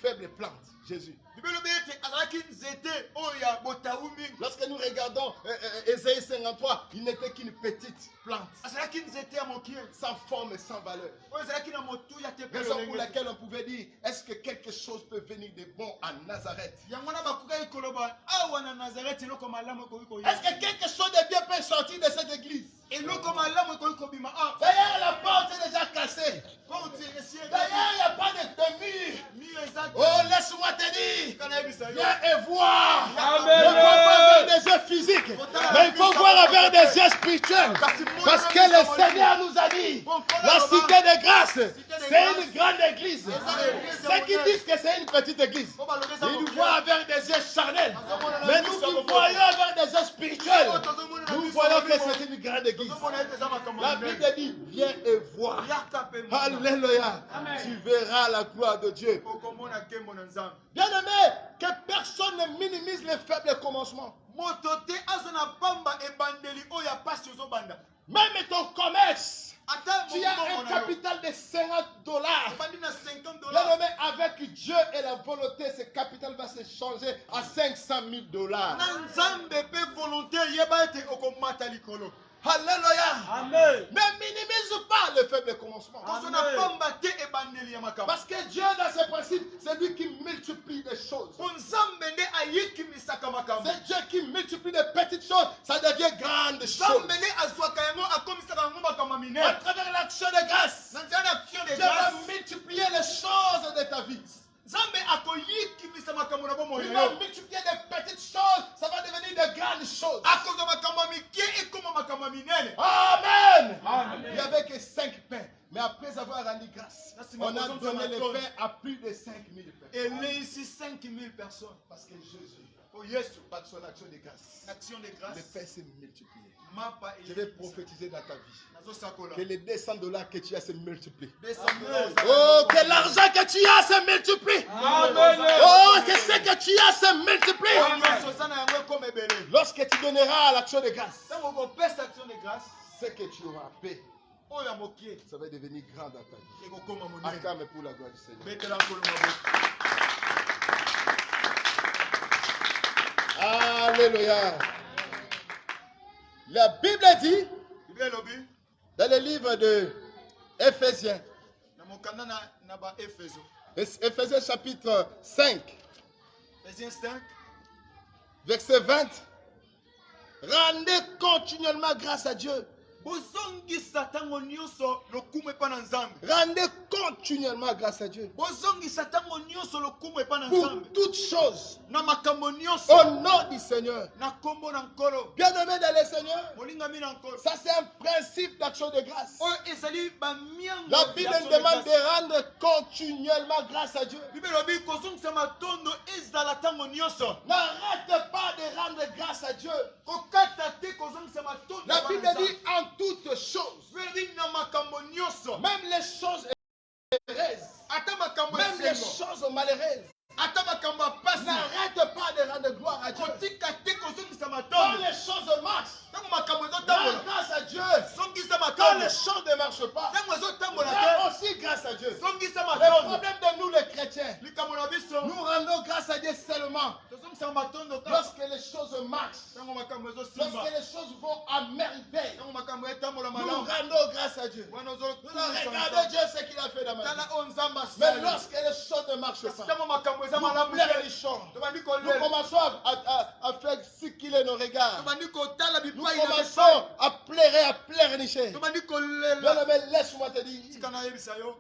faible plante, Jésus. bibi elobi ete azalaki nzete oyo ya botawu mingi. Lorsque nous regardons Ésaïe 53, il n'était qu'une petite plante, azalaki nzete ya mokie sans forme et sans valeur. oyo ezalaki na motuya te mpe Raison pour lolenge te. laquelle on pouvait dire, est-ce que quelque chose peut venir de bon à Nazareth? yango wana bakokaki koloba awa na nazareti eloko malamu ekoki koya. Est-ce que quelque chose de bien peut sortir de cette église? eloko malamu ekoki kobima awa. D'ailleurs, la porte est déjà cassée. porte esi D'ailleurs, il n'y a pas de mur. mire eza te. Oh, laisse-moi te dire, kana yebisa yo. viens et voir. Amen. Il ne faut pas avec des yeux physiques, mais il faut voir avec des yeux spirituels. Parce que le Seigneur nous a dit, la cité de grâce, c'est une grande église. Ceux qui disent que c'est une petite église, ils nous voient avec des yeux charnels. Mais nous qui voyons avec des yeux spirituels, nous voyons que c'est une grande église. La Bible dit, viens et vois. Alléluia. Tu verras la gloire de Dieu. Bien-aimé, que personne ne minimise les faibles commencements. moto te aza na pamba ebandeli oyo ya pasi ozobanda. Même ton commerce, ata tu as un mokongo na yo capital de $50. ebandi na $50. Bien-aimé, avec Dieu et la volonté, ce capital va se changer à $500,000. na nzambe mpe volonté yeba ete okomata likolo. Alléluia. Amen. Ne minimise pas le faible commencement. koso na pamba te ebandeli ya makambo. Parce que Dieu, dans ses principes, c'est lui qui multiplie les choses. po nzambe nde ayikimisaka makambo. C'est Dieu qui multiplie les petites choses, ça devient grande chose. nzambe nde azwaka yango akomisaka yango makambo À minene. travers l'action de grâce, na nzela na action de Dieu va grâce multiplier les choses de ta vie. nzambe akoyikimisa makambo na bomoi Il na va yo. multiplier des petites choses, ça va devenir de grandes choses. akozwa makambo ya mikie ekoma makambo ya minene. Amen. Amen. Il n'y avait que 5 pains. Mais après avoir rendu grâce, on a donné les pains à plus de 5000 pains. eleisi 5000 personnes. Parce que Jésus, po yesu par son action de grâce, action de les grâce pains s'est multiplié. mapa Je vais prophétiser dans ta vie nazosakola que les $200 que tu as se multiplient. $200. Oh, que l'argent que tu as se multiplie. Amen. Oh, que ce que tu as se multiplie. nyonso oza na yango ekoma ebele. Lorsque tu donneras à l'action de grâce, ntango okopesa action de grâce ce que tu auras fait, oyo ya mokie ça va devenir grand dans ta vie. ekokoma monene. Acclame pour la gloire du Seigneur. betela nkolo maboko. Alléluia. La Bible dit, Bible lobi dans le livre de Éphésiens, na mokanda na ba Efeso. Éphésiens chapitre 5, Ephésiens 5 verset 20. Rendez continuellement grâce à Dieu. bozongisa tango nyonso lokumu epa na Nzambe. Rendez continuellement grâce à Dieu. Bozongisa tango nyonso lokumu epa na Pour Nzambe. toutes choses, Na makambo nyonso au nom du Seigneur. na kombo na nkolo. Bien-aimés dans le Seigneur, Molingami na nkolo. ça c'est un principe d'action de grâce. Oyo ezali ba miango. La Bible nous demande de rendre continuellement grâce à Dieu. Bible lobi kozongisa matondo ezala tango nyonso. N'arrête pas de rendre grâce à Dieu. Kokata te kozongisa matondo. La Bible dit en toutes choses, Bible lobi na makambo nyonso. même les choses heureuses, Ata makambo même les esengo. choses malheureuses, Ata makambo apasi. n'arrête pas de rendre gloire à Dieu. Kotika te kozongisa Quand matondo. les choses marchent, Tango makambo rends ezotambola. grâce à Dieu. Songisa Quand matondo. les choses ne marchent pas, Tango ezotambola rends te. aussi grâce à Dieu. Songisa Le matondo. problème de nous les chrétiens, Likambo na biso. nous rendons grâce à Dieu seulement Tozongisa matondo kaka. lorsque les choses marchent, Tango makambo ezosimba. lorsque les choses vont à merveille. Tango makambo etambola Nous malamu. rendons grâce à Dieu. Wana Nous ozokumisa regardons Dieu ce qu'il a fait dans ma vie. tala oyo Nzambe Mais asali. lorsque les choses ne marchent pas, Tango makambo eza nous malamu te. pleurnichons. Tobandi Nous kolela. commençons à faire circuler nos regards. Tobandi kotala Nous bipai na biso. commençons à pleurer, à pleurnicher. Tobandi kolela. Bien-aimé, laisse-moi te dire, Tika nayebisa yo.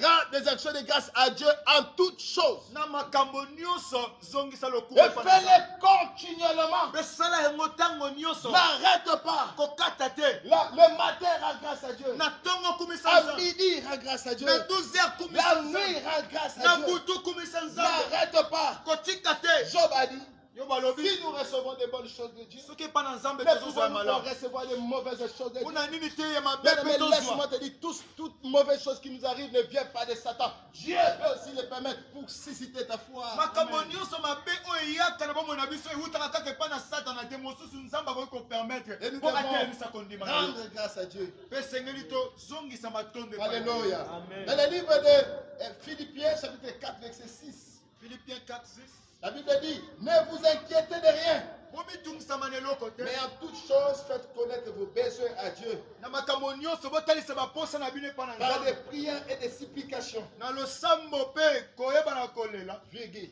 rends des actions de grâce à Dieu en toutes choses. Na makambo nyonso zongisa lokumu Et epa na Nzambe. fais-les continuellement. Mpe sala yango ntango nyonso. N'arrête pas. Kokata te. Le matin, rends grâce à Dieu. Na ntongo kumisa À Nzambe. midi, rends grâce à Dieu. Na 12h kumisa La Nzambe. nuit, rends grâce Na à Dieu. butu kumisa Nzambe. N'arrête pas. Kotika te. Job a dit, Yo balobi. si nous recevons des bonnes choses de Dieu, Soki epa na Nzambe mais tozozwa pouvons-nous malamu. recevoir des mauvaises choses de Dieu? Kuna nini te ya mabe Bien mpe aimé, tozwa. laisse-moi te dire, toute mauvaise chose qui nous arrive ne vient pas de Satan. Dieu peut aussi le permettre pour susciter ta foi. makambo Amen. nyonso mabe oyo eyaka na bomoi na biso ewutaka kaka epa na satana te mosusu Nzambe akoki kopermettre Et nous mpo atelemisa devons kondima na yo. rendre grâce à Dieu. Mpe esengeli tozongisa matondo epai na Ye. Alléluia. Amen. Dans le livre de Philippiens, chapitre 4, verset 6, Philippiens 4, 6. la Bible dit, ne vous inquiétez de rien, bomitungisama na eloko te. mais en toutes choses, faites connaître vos besoins à Dieu Na makambo nyonso botalisa baposa na bino epai na par des Nzambe. prières et des supplications, Na losambo mpe koyebana kolela virgule,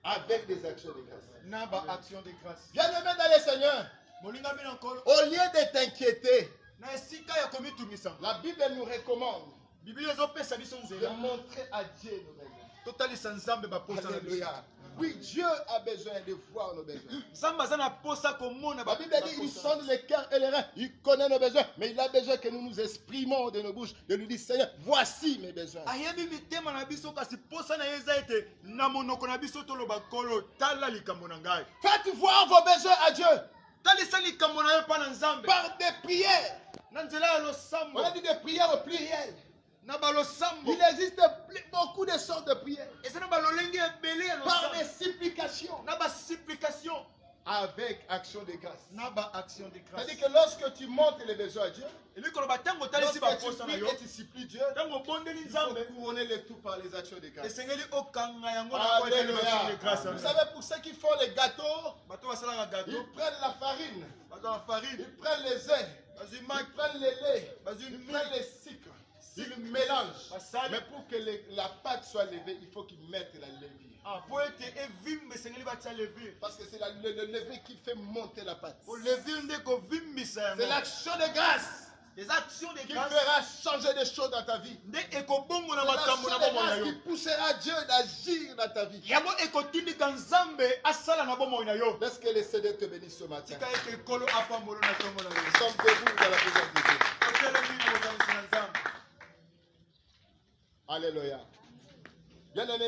avec des actions de grâce. na baaction de grâce. Bien-aimé dans le Seigneur, molingami na nkolo au lieu de t'inquiéter, na esika ya komitungisa la Bible nous recommande biblia ezopesa biso de nzela montrer à Dieu nos besoins. totalisa Nzambe baposa na biso. Alléluia. Oui, Dieu a besoin de voir nos besoins. Nzambe aza na posa komona La Bible dit il sonde les cœurs et les reins. Il connaît nos besoins, mais il a besoin que nous nous exprimons de nos bouches, de nous dire Seigneur, voici mes besoins. ayebi mitema na biso kasi posa na ye eza ete na monoko na biso toloba nkolo tala likambo na ngai. Faites voir vos besoins à Dieu talisa likambo na yo epai na Nzambe par des prières. na nzela ya losambo On a dit des prières au pluriel. na balosambo. Il existe beaucoup de sortes de prières. eza na balolenge ebele ya Par losambo des supplications na basupplication avec action de grâce. na baaction de grâce. C'est-à-dire que lorsque tu montes les besoins à Dieu, elingi koloba ntango otalisi lorsque tu baposa na pries yo et tu supplies Dieu, ntango obondeli il faut Nzambe couronner le tout par les actions de grâce. esengeli okanga yango na kwa etali baction de grâce. Alléluia. Vous savez, pour ceux qui font les gâteaux, bato basalaka gato ils prennent la farine, bato ya farine ils prennent les œufs, bazwi ils maki prennent les laits, bazwi ils mil prennent les sucres, ils mélangent. basali. Mais pour que la pâte soit levée, il faut qu'ils mettent la levure. po ete evimba esengeli batia levure. Parce que c'est le levure qui fait monter la pâte. po levure nde kovimbisa C'est yango. l'action de grâce des actions de qui grâce fera changer des choses dans ta vie. nde ekobongo na C'est makambo l'action na de bomoi na grâce yo. qui poussera Dieu d'agir dans ta vie. yango ekotindika Nzambe asala na bomoi na yo. Laisse que le Seigneur te bénisse ce matin. tika ete ekolo apambolo na ntongo na yo. Nous sommes debout dans la présence de Dieu. otelemi na bokanisi na Nzambe. Alléluia. Bien-aimé.